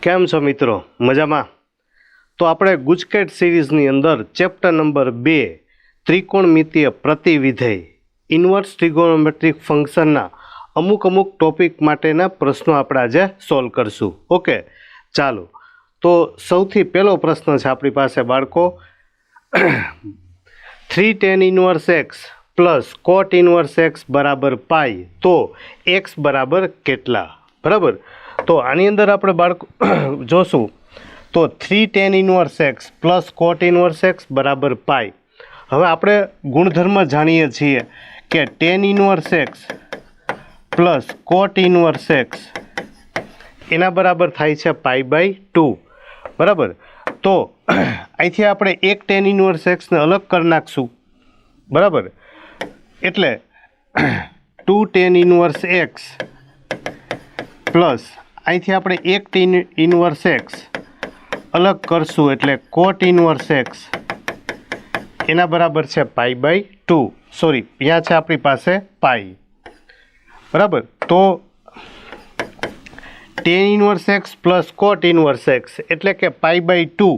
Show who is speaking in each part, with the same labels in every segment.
Speaker 1: કેમ છો મિત્રો? મજામાં? તો આપણે ગુજકેટ સિરીઝની અંદર ચેપ્ટર નંબર 2 ત્રિકોણમિતીય પ્રતિવિધેય ઇન્વર્સ ટ્રિગોનોમેટ્રિક ફંક્શનના અમુક ટોપિક માટેના પ્રશ્નો આપણે આજે સોલ્વ કરશું. ઓકે, ચાલો. તો સૌથી પહેલો પ્રશ્ન છે આપણી પાસે બાળકો, 3 tan ઇન્વર્સ એક્સ પ્લસ કોટ ઇન્વર્સ એક્સ બરાબર પાઈ, તો એક્સ બરાબર કેટલા? બરાબર. તો આની અંદર આપણે બાળકો જોશું તો 3 tan ઇન્વર્સ એક્સ પ્લસ કોટ ઇન્વર્સ એક્સ બરાબર પાઈ. હવે આપણે ગુણધર્મ જાણીએ છીએ કે tan ઇન્વર્સ એક્સ પ્લસ કોટ ઇન્વર્સ એક્સ એના બરાબર થાય છે π/2. બરાબર. તો અહીંથી આપણે એક tan ઇન્વર્સ એક્સને અલગ કરી નાખશું. બરાબર. એટલે 2 tan ઇન્વર્સ એક્સ પ્લસ અહીંથી આપણે એક tan ઇન્વર્સ એક્સ અલગ કરશું એટલે કોટ ઇન્વર્સ એક્સ એના બરાબર છે π/2. સોરી, અહીંયા છે આપણી પાસે પાઈ. બરાબર. તો tan ઇન્વર્સ એક્સ પ્લસ કોટ ઇન્વર્સ એક્સ એટલે કે π/2.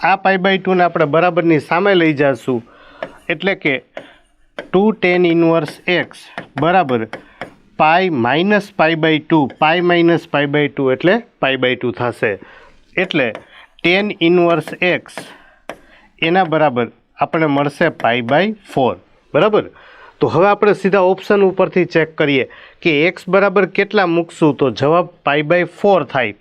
Speaker 1: આ π/2 ને આપણે બરાબરની સામે લઈ જઈશું એટલે કે 2 tan ઇન્વર્સ એક્સ બરાબર પાઈ માઇનસ π/2. પાઈ માઇનસ π/2 એટલે π/2 થશે. એટલે tan ઇન્વર્સ એક્સ એના બરાબર આપણને મળશે π/4. બરાબર. તો હવે આપણે સીધા ઓપ્શન ઉપરથી ચેક કરીએ કે એક્સ બરાબર કેટલા મૂકશું તો જવાબ π/4 થાય.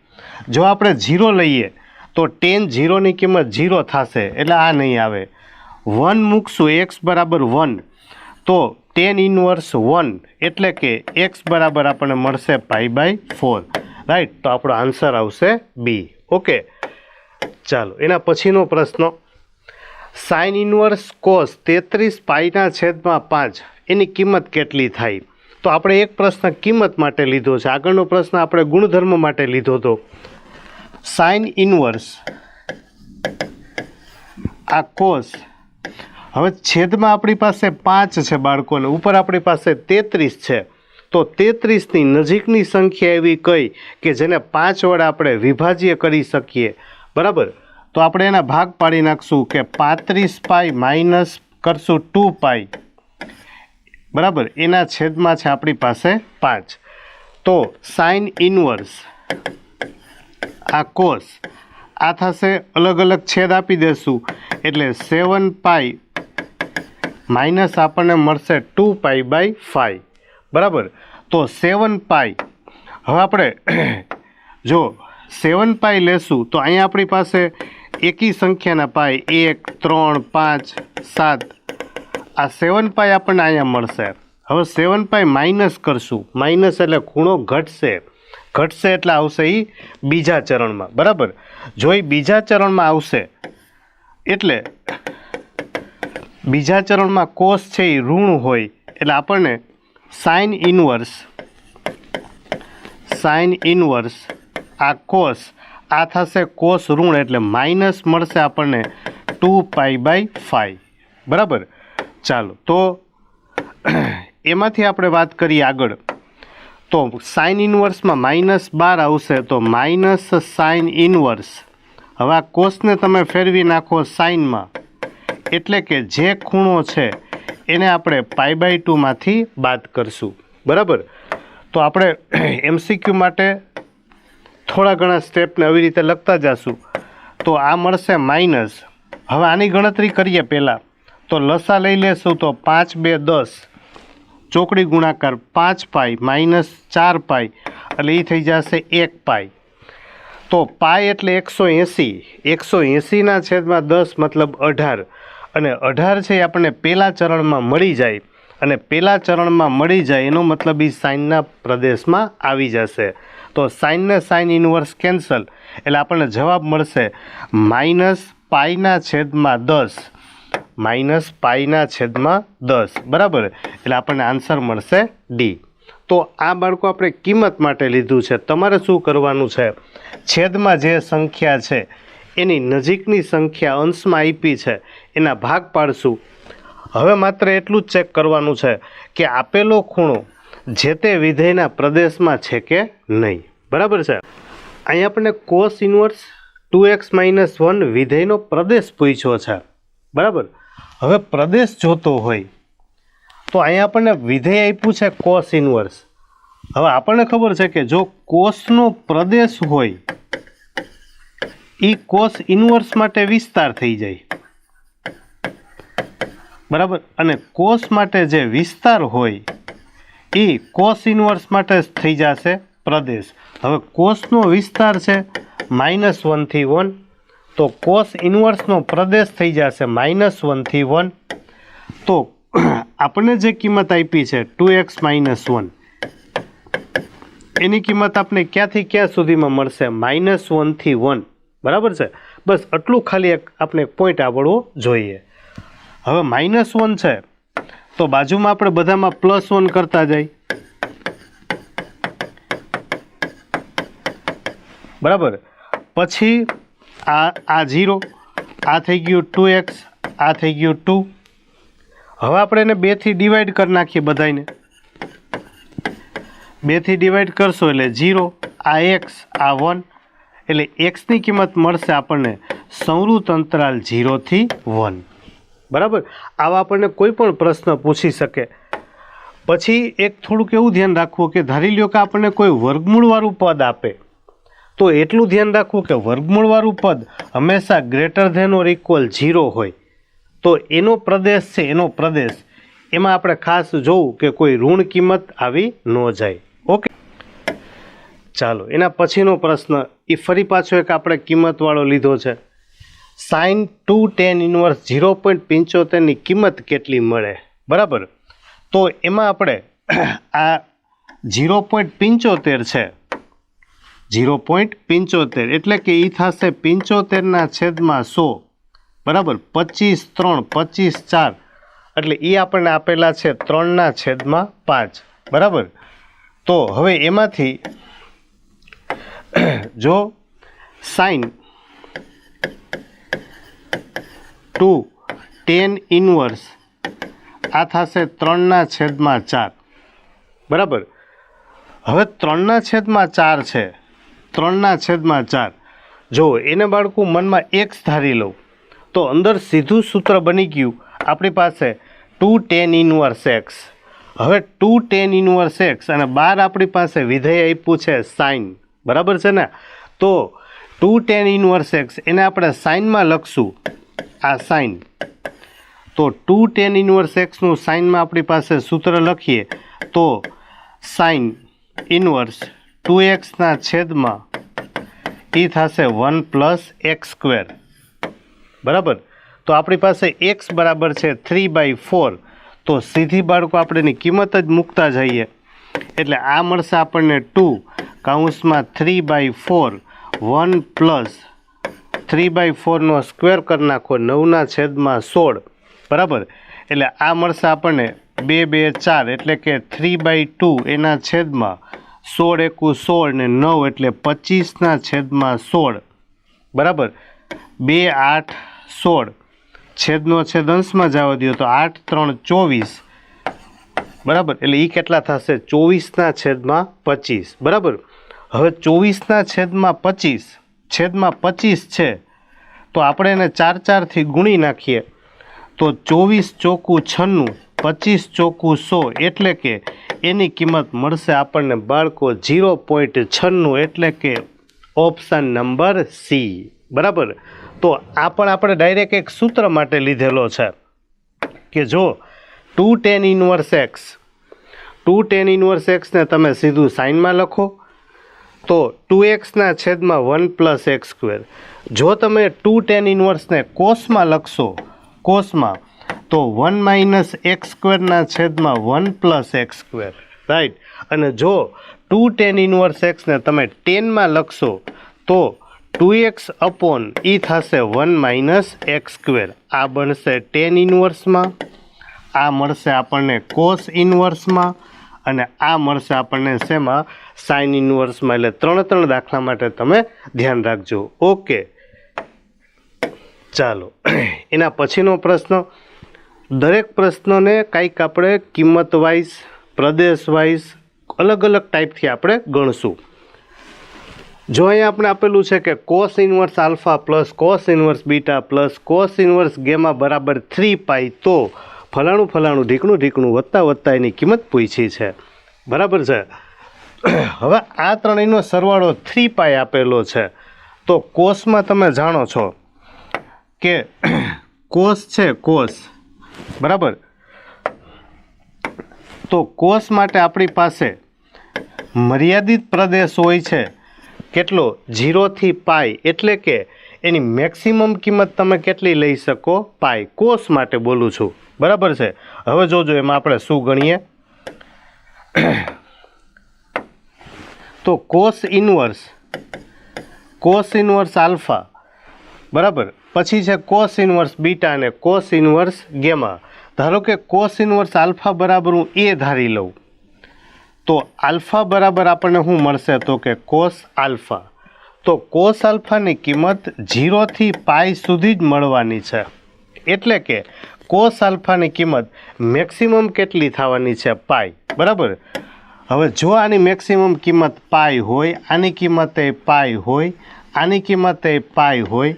Speaker 1: જો આપણે 0 લઈએ તો tan 0ની કિંમત 0 થશે એટલે આ નહીં આવે. 1 મૂકશું એક્સ બરાબર 1 તો tan ઇન્વર્સ 1 એટલે કે એક્સ બરાબર આપણને મળશે π/4. રાઈટ. તો આપણો આન્સર આવશે બી. ઓકે, ચાલો. એના પછીનો પ્રશ્ન, સાઇન ઇન્વર્સ કોસ 33π/5 એની કિંમત કેટલી થાય? તો આપણે એક પ્રશ્ન કિંમત માટે લીધો છે, આગળનો પ્રશ્ન આપણે ગુણધર્મ માટે લીધો હતો. સાઇન ઇન્વર્સ આ કોસ, હવે છેદમાં આપણી પાસે 5 છે બાળકોને, ઉપર આપણી પાસે 33 છે. તો 33ની નજીકની સંખ્યા એવી કઈ કે જેને 5 વડે આપણે વિભાજ્ય કરી શકીએ? બરાબર. તો આપણે એના ભાગ પાડી નાખશું કે 35π માઇનસ કરશું 2π. બરાબર. એના છેદમાં છે આપણી પાસે 5. તો સાઇન ઇન્વર્સ આ કોસ આ થશે, અલગ અલગ છેદ આપી દેશું એટલે 7π માઇનસ આપણને મળશે 2π/5. બરાબર. તો 7π, હવે આપણે જો 7π લેશું તો અહીંયા આપણી પાસે એકી સંખ્યાના પાઈ 1 3 5 7, આ 7π આપણને અહીંયા મળશે. હવે 7π માઇનસ કરશું, માઇનસ એટલે ખૂણો ઘટશે એટલે આવશે એ બીજા ચરણમાં. બરાબર. જો એ બીજા ચરણમાં આવશે એટલે બીજા ચરણમાં કોસ છે એ ઋણ હોય એટલે આપણને સાઇન ઇન્વર્સ આ કોસ આ થશે કોસ ઋણ એટલે માઇનસ મળશે આપણને 2π/5. બરાબર. ચાલો. તો એમાંથી આપણે વાત કરીએ આગળ. તો સાઇન ઇન્વર્સમાં -12 આવશે તો માઇનસ સાઇન ઇન્વર્સ. હવે આ કોસને તમે ફેરવી નાખો સાઇનમાં એટલે કે જે ખૂણો છે એને આપણે π/2માંથી બાદ કરશું. બરાબર. તો આપણે MCQ માટે થોડા ઘણા સ્ટેપને આવી રીતે લખતા જશું. તો આ મળશે માઇનસ. હવે આની ગણતરી કરીએ પહેલાં. તો લસા લઈ લેશું તો 5 2 10, ચોકડી ગુણાકાર 5π માઇનસ 4π એટલે એ થઈ જશે 1π. તો પાઈ એટલે 180ના છેદમાં 10 મતલબ 18, અને 18 છે એ આપણને પહેલા ચરણમાં મળી જાય, અને પહેલા ચરણમાં મળી જાય એનો મતલબ એ સાઇનના પ્રદેશમાં આવી જશે. તો સાઇનને સાઇન ઇન્વર્સ કેન્સલ એટલે આપણને જવાબ મળશે -π/10. બરાબર. એટલે આપણને આન્સર મળશે ડી. તો આ બાળકો આપણે કિંમત માટે લીધું છે. તમારે શું કરવાનું છે, છેદમાં જે સંખ્યા છે એની નજીકની સંખ્યા અંશમાં આપી છે એના ભાગ પાડશું. હવે માત્ર એટલું જ ચેક કરવાનું છે કે આપેલો ખૂણો જે તે વિધેયના પ્રદેશમાં છે કે નહીં. બરાબર છે. અહીંયા આપણને કોસ ઇન્વર્સ 2x-1 વિધેયનો પ્રદેશ પૂછ્યો છે, બરાબર. હવે પ્રદેશ જોતો હોય તો અહીંયા આપણને વિધેય આપ્યું છે કોસ ઇન્વર્સ. હવે આપણને ખબર છે કે જો કોસનો પ્રદેશ હોય એ કોસ ઇન્વર્સ માટે વિસ્તાર થઈ જાય, બરાબર. અને કોસ માટે જે વિસ્તાર હોય એ કોસ ઇન્વર્સ માટે થઈ જશે પ્રદેશ. હવે કોસનો વિસ્તાર છે -1 થી 1, તો કોસ ઇન્વર્સનો પ્રદેશ થઈ જશે -1 થી 1. તો આપણને જે કિંમત આપી છે 2x-1 એની કિંમત આપણે ક્યાંથી ક્યાં સુધીમાં મળશે? -1 થી 1, બરાબર છે. બસ આટલું ખાલી આપણે પોઈન્ટ આવડવો જોઈએ. હવે -1 છે તો બાજુમાં આપણે બધામાં +1 કરતા જાય, બરાબર. પછી આ 0, આ થઈ ગયું 2x, આ થઈ ગયું 2. હવે આપણે એને 2 થી ડિવાઈડ કરી નાખીએ બધાને. 2 થી ડિવાઈડ કરશો એટલે 0, આ x, આ 1, એટલે xની કિંમત મળશે આપણને સંવૃત અંતરાલ 0 થી 1, બરાબર. આવા આપણને કોઈ પણ પ્રશ્ન પૂછી શકે. પછી એક થોડુંક એવું ધ્યાન રાખવું કે ધારી લ્યો કે આપણને કોઈ વર્ગમૂળવાળું પદ આપે તો એટલું ધ્યાન રાખવું કે વર્ગમૂળવાળું પદ હંમેશા >0 હોય. તો એનો પ્રદેશ છે, એનો પ્રદેશ એમાં આપણે ખાસ જોવું કે કોઈ ઋણ કિંમત આવી ન જાય. ઓકે, ચાલો એના પછીનો પ્રશ્ન એ ફરી પાછો એક આપણે કિંમતવાળો લીધો છે. sin 2 tan ઇન્વર્સ 0.75 ની કિંમત કેટલી મળે, બરાબર. તો એમાં આપણે આ 0.75 છે, 0.75 એટલે કે એ થશે 75/100, બરાબર. 25/3 25/4 એટલે એ આપણને આપેલા છે 3/5, બરાબર. તો હવે એમાંથી જો sin 2 tan ઇન્વર્સ આ થશે 3/4, બરાબર. હવે 3/4 છે, 3/4 જો એને બાળકો મનમાં x ધારી લઉં તો અંદર સીધું સૂત્ર બની ગયું આપણી પાસે 2 tan ઇન્વર્સ x. હવે 2 tan ઇન્વર્સ x અને 12 આપણી પાસે વિધેય આપ્યું છે sin, બરાબર છે ને. તો 2 tan ઇન્વર્સ x એને આપણે સાઇનમાં લખશું, આ સાઇન. તો 2 tan ઇન્વર્સ x નું સાઇનમાં આપણી પાસે સૂત્ર લખીએ તો સાઇન ઇન્વર્સ 2x/, એ થશે 1 + x², બરાબર. તો આપણી પાસે x બરાબર છે 3/4. તો સીધી બાળકો આપણે એની કિંમત જ મૂકતા જઈએ એટલે આ મળશે આપણને 2/3/4, 1 + 3/4 નો સ્ક્વેર કરી નાખો 9/16, બરાબર. એટલે આ મળશે આપણને 2 2 4 એટલે કે 3/2 એના છેદમાં 16 એકુ 16 ને 9 એટલે 25/16, બરાબર. 2 8 16 છેદનો છેદ અંશમાં જવા દો તો 8 3 24, બરાબર. એટલે એ કેટલા થશે 24/25, બરાબર. હવે 24/25 છેદમાં 25 છે તો આપણે એને 4 4 થી ગુણી નાખીએ તો 24 ચોકું 96, 25 ચોકું 100 એટલે કે એની કિંમત મળશે આપણને બાળકો 0.96 એટલે કે ઓપ્શન નંબર સી, બરાબર. તો આ પણ આપણે ડાયરેક્ટ એક સૂત્ર માટે લીધેલો છે કે જો 2 tan ઇન્વર્સ x ને તમે સીધું સાઇનમાં લખો તો 2x/1 + x². જો તમે 2 tan ઇન્વર્સને કોસમાં લખશો, કોસમાં, તો 1 - x²/1 + x², રાઈટ. અને જો 2 tan ઇન્વર્સ x ને તમે 10માં લખશો તો 2x / એ થશે 1 - x². આ બનશે tan ઇન્વર્સમાં, આ મળશે આપણને કોસ ઇન્વર્સમાં અને આ મળશે આપણને શેમાં? સાઇન ઇન્વર્સમાં. એટલે 3 દાખલા માટે તમે ધ્યાન રાખજો. ઓકે, ચાલો એના પછીનો પ્રશ્ન. દરેક પ્રશ્નને કંઈક આપણે કિંમત વાઇઝ, પ્રદેશ વાઇઝ અલગ અલગ ટાઈપથી આપણે ગણશું. જો અહીંયા આપણે આપેલું છે કે cos inverse alpha plus cos inverse beta plus cos inverse gamma બરાબર 3π, તો ફલાણું ફલાણું ઢીકણું વત્તા વત્તા એની કિંમત પૂછી છે, બરાબર છે. હવે આ ત્રણેયનો સરવાળો 3π આપેલો છે, તો કોસમાં તમે જાણો છો કે કોસ છે કોસ, બરાબર. તો કોસ માટે આપણી પાસે મર્યાદિત પ્રદેશ હોય છે કેટલો, 0 થી π, એટલે કે એની મેક્સિમમ કિંમત તમે કેટલી લઈ શકો, π. કોસ માટે બોલું છું, બરાબર છે. હવે જોજો એમાં આપણે શું ગણીએ. તો કોસ ઇન્વર્સ આલ્ફા, બરાબર, પછી છે કોસ ઇન્વર્સ બીટા અને કોસ ઇન્વર્સ ગેમા. ધારો કે કોસ ઇન્વર્સ આલ્ફા બરાબર હું એ ધારી લઉં, તો આલ્ફા બરાબર આપણને શું મળશે, તો કે કોસ આલ્ફા. તો કોસ આલ્ફાની કિંમત 0 થી π સુધી જ મળવાની છે, એટલે કે કોસ આલ્ફાની કિંમત મેક્સિમમ કેટલી થવાની છે, π, બરાબર. હવે જો આની મેક્સિમમ કિંમત π હોય, આની કિંમત એ π હોય, આની કિંમત એ π હોય,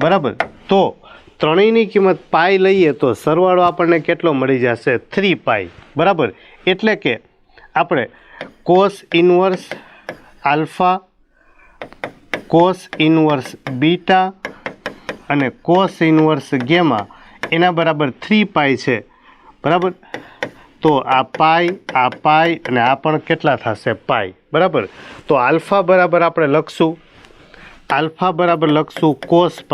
Speaker 1: બરાબર, તો ત્રણેયની કિંમત π લઈએ તો સરવાળો આપણને કેટલો મળી જશે, 3π, બરાબર. એટલે કે આપણે cos inverse alpha, cos inverse beta અને કોસ ઇન્વર્સ ગેમા એના બરાબર 3π છે, બરાબર. તો આ π અને આ પણ કેટલા થશે, π, બરાબર. તો આલ્ફા બરાબર આપણે લખશું કોસ π,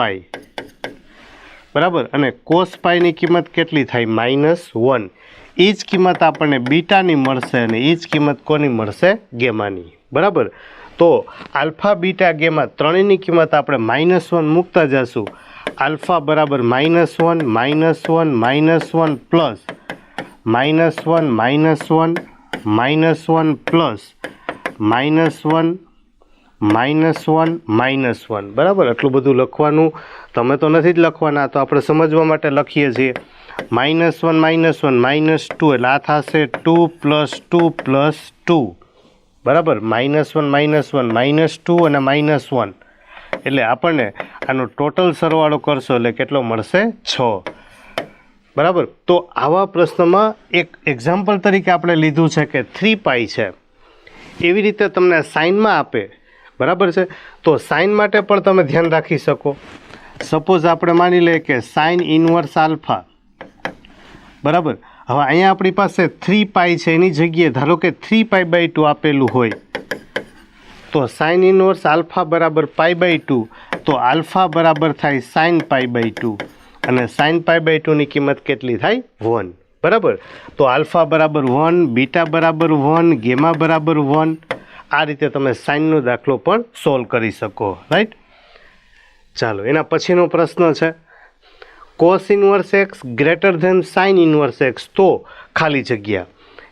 Speaker 1: બરાબર. અને કોસ πની કિંમત કેટલી થાય, -1. એ જ કિંમત આપણને બીટાની મળશે અને એ જ કિંમત કોની મળશે, ગેમાની, બરાબર. તો આલ્ફા બીટા ગેમા ત્રણેયની કિંમત આપણે -1 મૂકતા જશું. આલ્ફા બરાબર -1 પ્લસ -1 પ્લસ -1, બરાબર. આટલું બધું લખવાનું તમે તો નથી જ લખવાના, તો આપણે સમજવા માટે લખીએ છીએ. -1 -2 એટલે આ થશે 2 + 2 + 2, બરાબર. -1 -2 અને -1 એટલે આપણને આનો ટોટલ સરવાળો કરશો એટલે કેટલો મળશે, 6, બરાબર. તો આવા પ્રશ્નમાં એક એક્ઝામ્પલ તરીકે આપણે લીધું છે કે 3π છે. એવી રીતે તમને સાઇનમાં આપે, બરાબર છે, તો સાઇન માટે પણ તમે ધ્યાન રાખી શકો. સપોઝ આપણે માની લઈએ કે સાઇન ઇન્વર્સ આલ્ફા, બરાબર. હવે અહીંયા આપણી પાસે 3π છે, એની જગ્યાએ ધારો કે 3π/2 આપેલું હોય, તો સાઇન ઇન્વર્સ આલ્ફા બરાબર π/2, તો આલ્ફા બરાબર થાય સાઇન π/2 અને સાઇન π/2ની કિંમત કેટલી થાય, 1, બરાબર. તો આલ્ફા બરાબર 1, બીટા બરાબર 1, ગેમા બરાબર 1. આ રીતે તમે સાઇનનો દાખલો પણ સોલ્વ કરી શકો, રાઈટ. ચાલો, એના પછીનો પ્રશ્ન છે cos inverse x greater than sine inverse x, તો ખાલી જગ્યા.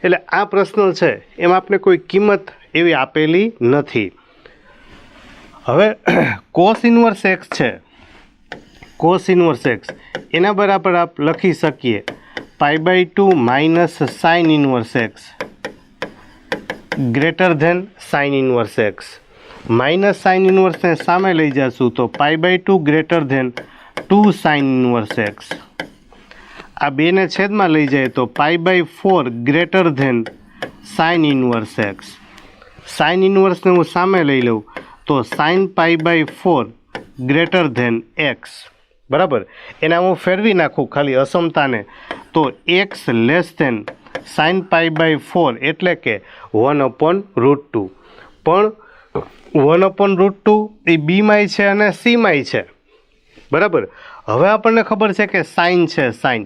Speaker 1: એટલે આ પ્રશ્ન છે એમાં આપણે કોઈ કિંમત એવી આપેલી નથી. હવે કોસ ઇન્વર્સ એક્સ છે, કોસ ઇન્વર્સ એક્સ એના બરાબર આપ લખી શકીએ π/2 minus sine inverse x greater than sine inverse x. Minus sine ઇન્વર્સને સામે લઈ જશું તો π/2 greater than 2 sine inverse x. આ બેને છેદમાં લઈ જાય તો π/4 greater than sine inverse x. Sine ઇન્વર્સને હું સામે લઈ લઉં તો સાઇન π/4 ગ્રેટર ધેન એક્સ, બરાબર. એના હું ફેરવી નાખું ખાલી અસમતાને, તો એક્સ લેસ ધેન સાઇન π/4 એટલે કે 1/√2. પણ 1/√2 એ બીમાંય છે અને સીમાંય છે, બરાબર. હવે આપણને ખબર છે કે સાઇન છે, સાઇન,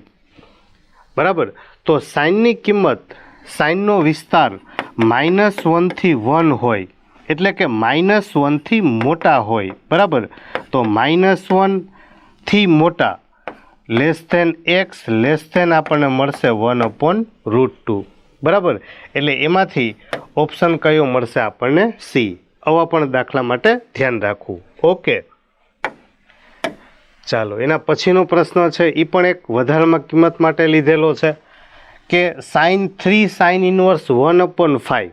Speaker 1: બરાબર. તો સાઇનની કિંમત, સાઇનનો વિસ્તાર -1 થી 1 હોય, એટલે કે -1 થી મોટા હોય, બરાબર. તો -1 થી મોટા less than x less than આપણને મળશે 1/√2, બરાબર. એટલે એમાંથી ઓપ્શન કયો મળશે આપણને, સી. આવા પણ દાખલા માટે ધ્યાન રાખવું, ઓકે. ચાલો, એના પછીનો પ્રશ્ન છે એ પણ એક વધારામાં કિંમત માટે લીધેલો છે કે sin 3 sin ઇન્વર્સ 1/5,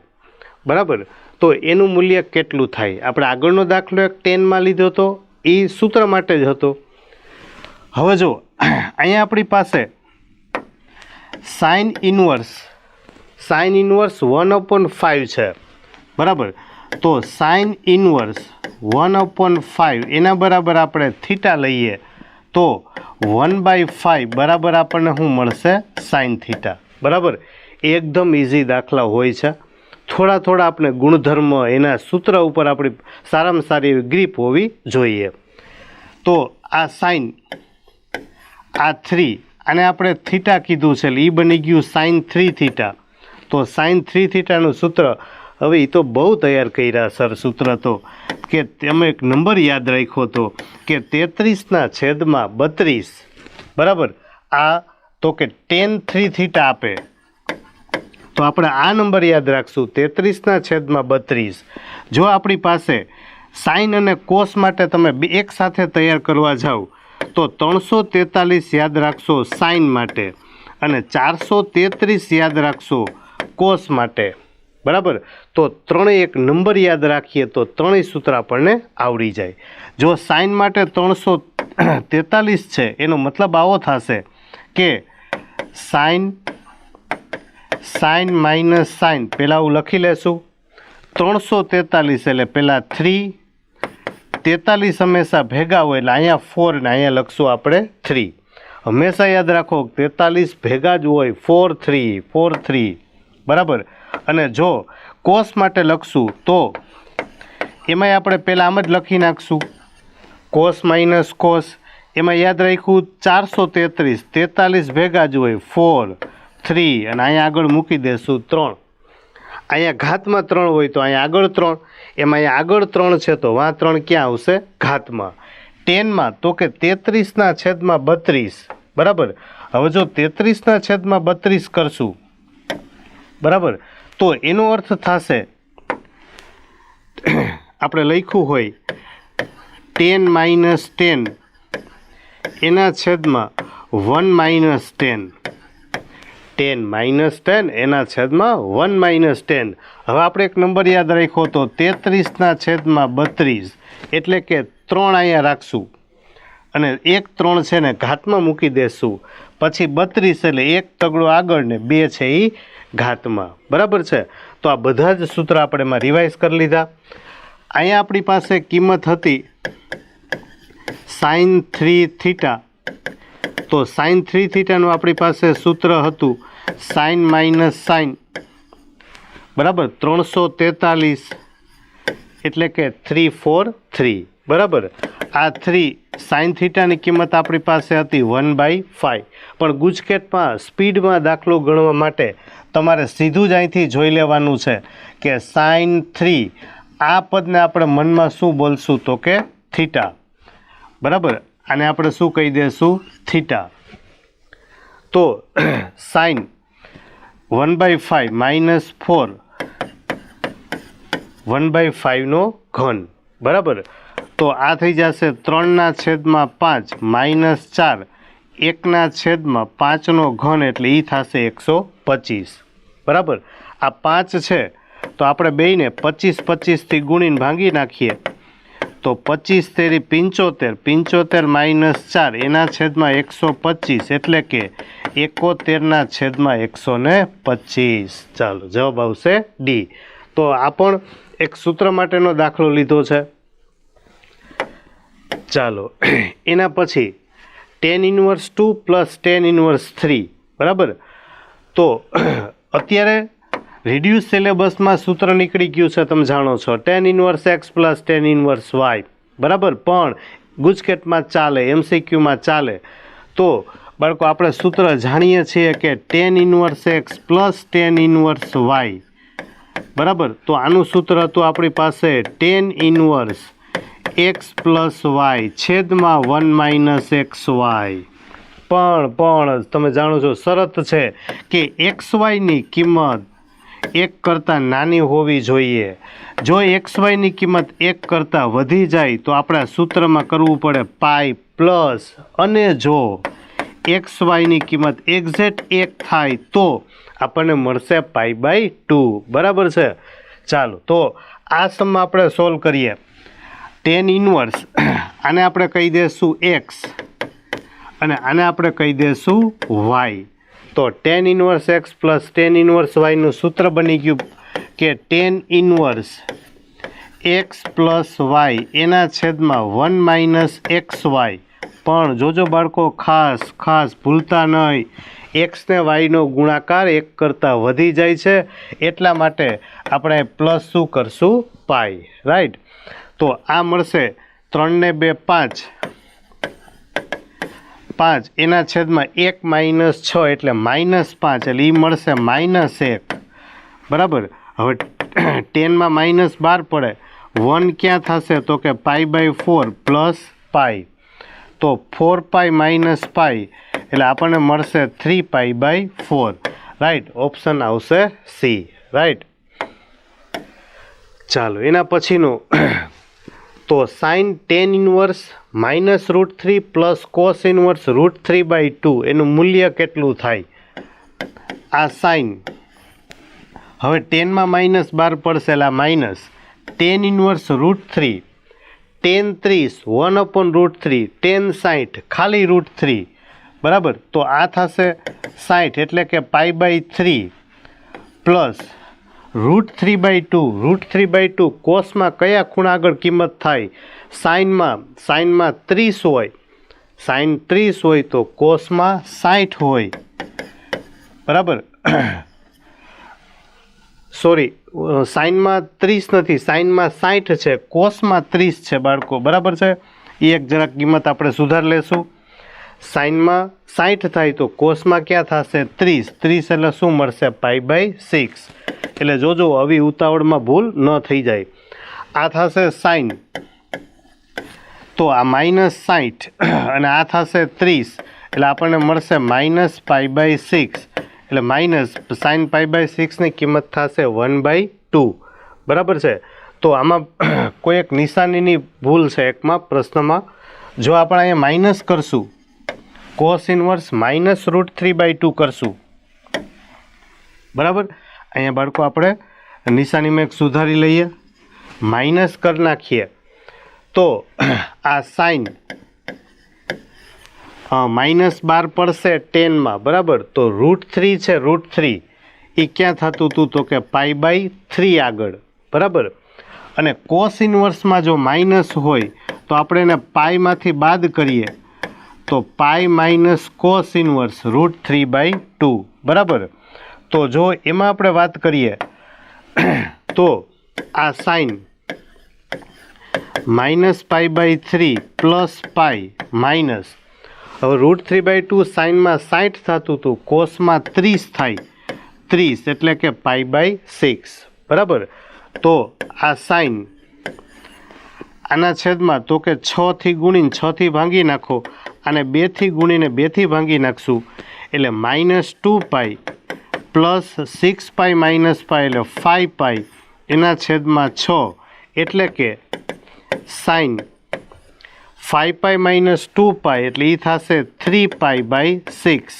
Speaker 1: બરાબર. તો એનું મૂલ્ય કેટલું થાય. આપણે આગળનો દાખલો એક 10માં લીધો હતો, એ સૂત્ર માટે જ હતો. હવે જો અહીંયા આપણી પાસે સાઇન ઇન્વર્સ 1/5 છે, બરાબર. તો સાઇન ઇન્વર્સ 1/5 એના બરાબર આપણે થીટા લઈએ તો 1/5 બરાબર આપણને શું મળશે? સાઇન થીટા, બરાબર. એકદમ ઇઝી દાખલા હોય છે. થોડા આપણે ગુણધર્મ એના સૂત્ર ઉપર આપણી સારામાં સારી એવી ગ્રીપ હોવી જોઈએ. તો આ સાઇન, આ 3, આને આપણે થીટા કીધું છે એટલે એ બની ગયું સાઇન 3 થીટા. તો સાઇન 3 થીટાનું સૂત્ર, હવે એ તો બહુ તૈયાર કર્યા સર સૂત્ર, તો કે તમે એક નંબર યાદ રાખ્યો તો કે 33/32, બરાબર. આ તો કે tan 3 થીટા આપે, તો આપણે આ નંબર યાદ રાખશું 33/32. જો આપણી પાસે સાઇન અને કોસ માટે તમે એક સાથે તૈયાર કરવા જાઓ તો 343 યાદ રાખશો સાઇન માટે અને 433 યાદ રાખશો કોસ માટે, બરાબર. તો ત્રણેય એક નંબર યાદ રાખીએ તો ત્રણેય સૂત્ર આપણને આવડી જાય. જો સાઇન માટે 343 છે એનો મતલબ આવો થશે કે સાઇન માઇનસ સાઇન, પહેલાં હું લખી લેશું 343 એટલે પહેલાં 3, 43 હંમેશા ભેગા હોય એટલે અહીંયા 4 ને અહીંયા લખશું આપણે 3. હંમેશા યાદ રાખો 43 ભેગા જ હોય, 4 3, બરાબર. અને જો કોસ માટે લખશું તો એમાંય આપણે પહેલાં આમ જ લખી નાખશું કોસ માઇનસ કોસ. એમાં યાદ રાખ્યું 433, 43 ભેગા જ હોય, 4 3 અને અહીંયા આગળ મૂકી દેશું 3. અહીંયા ઘાતમાં 3 હોય તો અહીંયા આગળ 3, એમાં અહીંયા આગળ 3 છે તો વાં 3 ક્યાં આવશે? ઘાતમાં. 10માં તો કે 33/32, બરાબર. હવે જો 33/32 કરશું, બરાબર, તો એનો અર્થ થશે આપણે લખ્યું હોય 10 - 10 એના છેદમાં 1 - 10, 10 - 10 એના છેદમાં 1 - 10. હવે આપણે એક નંબર યાદ રાખ્યો તો 33/32 એટલે કે 3 અહીંયા રાખશું અને 1 3 છે ને ઘાતમાં મૂકી દેશું, પછી 32 એટલે 1 તગડો આગળ ને 2 છે એ ઘાતમાં, બરાબર છે. તો આ બધા જ સૂત્ર આપણે એમાં રિવાઇઝ કરી લીધા. અહીંયા આપણી પાસે કિંમત હતી સાઇન 3 થીટા, તો સાઇન 3 થીટાનું આપણી પાસે સૂત્ર હતું સાઇન માઇનસ સાઇન, બરાબર. 343 એટલે કે 3 4 3, બરાબર. આ 3 સાઇન થીટાની કિંમત આપણી પાસે હતી 1/5. પણ ગુજકેટમાં સ્પીડમાં દાખલો ગણવા માટે તમારે સીધું જ અહીંથી જોઈ લેવાનું છે કે સાઇન 3, આ પદને આપણે મનમાં શું બોલશું તો કે થીટા, બરાબર. આને આપણે શું કહી દઈશું? થીટા. તો સાઇન 1/5 માઇનસ 4 1/5 ઘન, બરાબર. તો આ થઈ જશે 3/5 માઇનસ 4 1/5 ઘન એટલે એ થશે 125, બરાબર. આ 5 છે તો આપણે બેયને 25 ગુણીને ભાંગી નાખીએ તો 25 તેરી 75, 75 માઇનસ 4 એના છેદમાં 125 એટલે કે 71/125. ચાલો જવાબ આવશે ડી. તો આ પણ એક સૂત્ર માટેનો દાખલો લીધો છે. ચાલો એના પછી tan inverse 2 plus tan inverse 3, બરાબર. તો અત્યારે રિડ્યુસ સિલેબસમાં સૂત્ર નીકળી ગયું છે, તમે જાણો છો tan inverse x plus tan inverse y, બરાબર. પણ ગુજકેટમાં ચાલે, MCQમાં ચાલે. તો બાળકો આપણે સૂત્ર જાણીએ છીએ કે tan inverse x plus tan inverse y, બરાબર. તો આનું સૂત્ર હતું આપણી પાસે tan inverse x plus y છેદમાં 1 - xy. પણ તમે જાણો છો શરત છે કે XYની કિંમત 1 કરતાં નાની હોવી જોઈએ. જો XYની કિંમત 1 કરતાં વધી જાય તો આપણે સૂત્રમાં કરવું પડે પાઈ પ્લસ, અને જો XYની કિંમત એક્ઝેક્ટ 1 થાય તો આપણને મળશે π/2, બરાબર છે. ચાલો તો આ સમમાં આપણે સોલ્વ કરીએ. ટેન ઇન્વર્સ આને આપણે કહી દઈશું એક્સ અને આને આપણે કહી દઈશું વાય. તો tan inverse x plus tan inverse વાયનું સૂત્ર બની ગયું કે tan inverse x plus y એના છેદમાં 1 માઇનસ એક્સ વાય. પણ જોજો બાળકો ખાસ ભૂલતા નહીં, એક્સ ને વાયનો ગુણાકાર 1 કરતાં વધી જાય છે એટલા માટે આપણે પ્લસ શું કરશું પાઈ. રાઈટ. તો આ મળશે 3 ને 2 5 એના છેદમાં 1 માઇનસ 6 એટલે -5 એટલે એ મળશે -1. બરાબર. હવે 10માં -12 પડે 1 ક્યાં થશે તો કે π/4 પ્લસ પાઈ. તો 4π માઇનસ પાઈ એટલે આપણને મળશે 3π/4. રાઈટ. ઓપ્શન આવશે સી. રાઈટ. ચાલો એના પછીનું તો sine tan inverse -√3 plus cos inverse √3/2 એનું મૂલ્ય કેટલું થાય? આ સાઇન હવે 10માં -12 પડશે એટલે માઇનસ ટેન ઇન્વર્સ √3 10 30 1/√3 10 60 ખાલી √3. બરાબર. તો આ થશે 60 એટલે કે π/3 પ્લસ √3/2 √3/2 કોસમાં કયા ખૂણા આગળ કિંમત થાય? સાઇનમાં 30 હોય, સાઇન 30 હોય તો કોસમાં 60 હોય. બરાબર. સોરી, સાઇનમાં 30 નથી, સાઇનમાં 60 છે, કોસમાં 30 છે બાળકો. બરાબર છે. એ એક જરાક કિંમત આપણે સુધાર લેશું. સાઇનમાં 60 થાય તો કોસમાં ક્યાં થશે 30 એટલે શું મળશે π/6. એટલે જોજો આવી ઉતાવળમાં ભૂલ ન થઈ જાય. આ થશે સાઇન તો આ -60 અને આ થશે 30 એટલે આપણને મળશે -π/6 એટલે માઇનસ સાઇન π/6ની કિંમત થશે 1/2. બરાબર છે. તો આમાં કોઈ એક નિશાનીની ભૂલ છે એકમાં પ્રશ્નમાં. જો આપણે અહીંયા માઇનસ કરશું કોસ ઇન્વર્સ -√3/2 કરશું. બરાબર. અહીંયા બાળકો આપણે નિશાનીમાં એક સુધારી લઈએ, માઇનસ કરી નાખીએ તો આ સાઇન -12 પડશે 10માં. બરાબર. તો √3 છે, √3 એ ક્યાં થતું હતું તો કે π/3 આગળ. બરાબર. અને કોસ ઇન્વર્સમાં જો માઇનસ હોય તો આપણે એને પાઈમાંથી બાદ કરીએ તો પાઈ માઇનસ કોસ ઇન્વર્સ √3/2. બરાબર. તો જો એમાં આપણે વાત કરીએ તો આ સાઇન -π/3 પ્લસ પાઈ માઇનસ હવે √3/2 સાઇનમાં 60 થતું હતું, કોસમાં 30 થાય, 30 એટલે કે π/6. બરાબર. તો આ સાઇન આના છેદમાં તો કે 6થી ગુણીને 6થી ભાંગી નાખો, અને 2થી ગુણીને 2થી ભાંગી નાખશું એટલે -2π પ્લસ 6π માઇનસ પાઈ એટલે 5π એના છેદમાં 6 એટલે કે સાઇન 5π - 2π એટલે એ થશે 3π/6.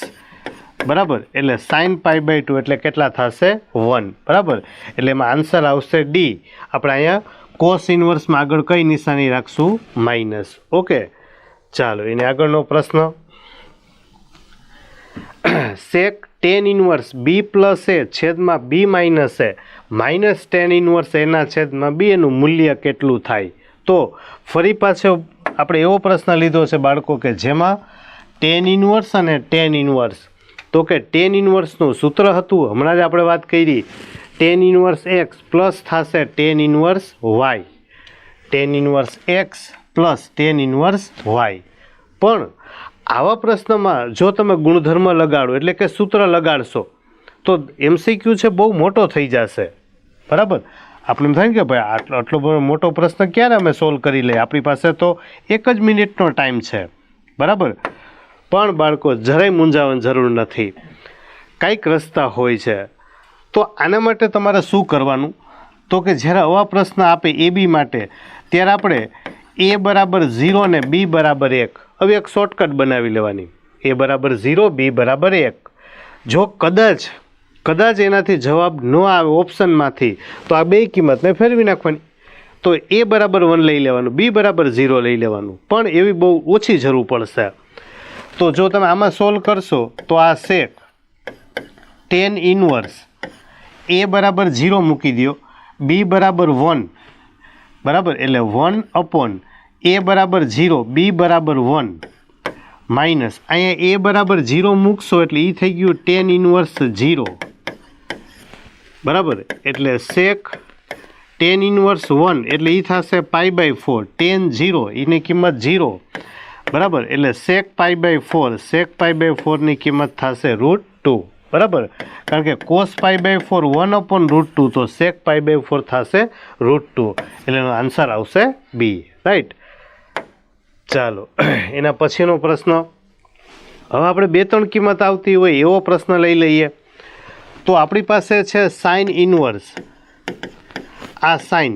Speaker 1: બરાબર. એટલે સાઇન π/2 એટલે કેટલા થશે 1. બરાબર. એટલે એમાં આન્સર આવશે ડી. આપણે અહીંયા કોસ ઇન્વર્સમાં આગળ કઈ નિશાની રાખશું? માઇનસ. ઓકે. ચાલો એને આગળનો પ્રશ્ન. સેક ટેન ઇન્વર્સ બી પ્લસ એ છેદમાં બી માઇનસ એ માઇનસ ટેન ઇન્વર્સ એના છેદમાં બી એનું મૂલ્ય કેટલું થાય? તો ફરી પાછો આપણે એવો પ્રશ્ન લીધો છે બાળકો કે જેમાં ટેન ઇન્વર્સ અને ટેન ઇન્વર્સ. તો કે ટેન ઇન્વર્સનું સૂત્ર હતું હમણાં જ આપણે વાત કરી, ટેન ઇન્વર્સ એક્સ પ્લસ થશે tan inverse y, tan inverse x plus tan inverse y. પણ આવા પ્રશ્નમાં જો તમે ગુણધર્મ લગાડો એટલે કે સૂત્ર લગાડશો તો MCQ છે બહુ મોટો થઈ જશે. બરાબર. આપણે એમ થાય કે ભાઈ આટલો બધો મોટો પ્રશ્ન ક્યારે અમે સોલ્વ કરી લઈએ, આપણી પાસે તો 1 જ મિનિટનો ટાઈમ છે. બરાબર. પણ બાળકો જરાય મૂંઝાવાની જરૂર નથી, કંઈક રસ્તા હોય છે. તો આના માટે તમારે શું કરવાનું તો કે જ્યારે આવા પ્રશ્ન આપે એ બી માટે ત્યારે આપણે a બરાબર 0 ને b બરાબર 1 હવે એક શોર્ટકટ બનાવી લેવાની. a બરાબર 0 b બરાબર 1. જો કદાચ કદાચ એનાથી જવાબ ન આવે ઓપ્શનમાંથી તો આ બે કિંમતને ફેરવી નાખવાની. તો એ બરાબર 1 લઈ લેવાનું, બી બરાબર 0 લઈ લેવાનું, પણ એવી બહુ ઓછી જરૂર પડશે. તો જો તમે આમાં સોલ્વ કરશો તો આ સેક tan ઇનવર્સ એ બરાબર 0 મૂકી દો, બી બરાબર 1 બરાબર, એટલે 1 અપોન એ બરાબર 0 બી બરાબર 1 માઇનસ અહીંયા એ બરાબર 0 મૂકશો એટલે એ થઈ ગયું tan ઇનવર્સ 0 બરાબર, એટલે સેક tan ઇનવર્સ 1 એટલે એ થશે π/4 tan 0 એની કિંમત 0 બરાબર, એટલે સેક π/4 સેક π/4 ની કિંમત થશે √2 બરાબર, કારણ કે cos π/4 1 અપોન √2 તો સેક π/4 થશે √2 એટલે એનો આન્સર આવશે બી. રાઈટ. ચાલો એના પછીનો પ્રશ્ન. હવે આપણે 2-3 કિંમત આવતી હોય એવો પ્રશ્ન લઈ લઈએ. તો આપણી પાસે છે સાઇન ઇનવર્સ, આ સાઇન.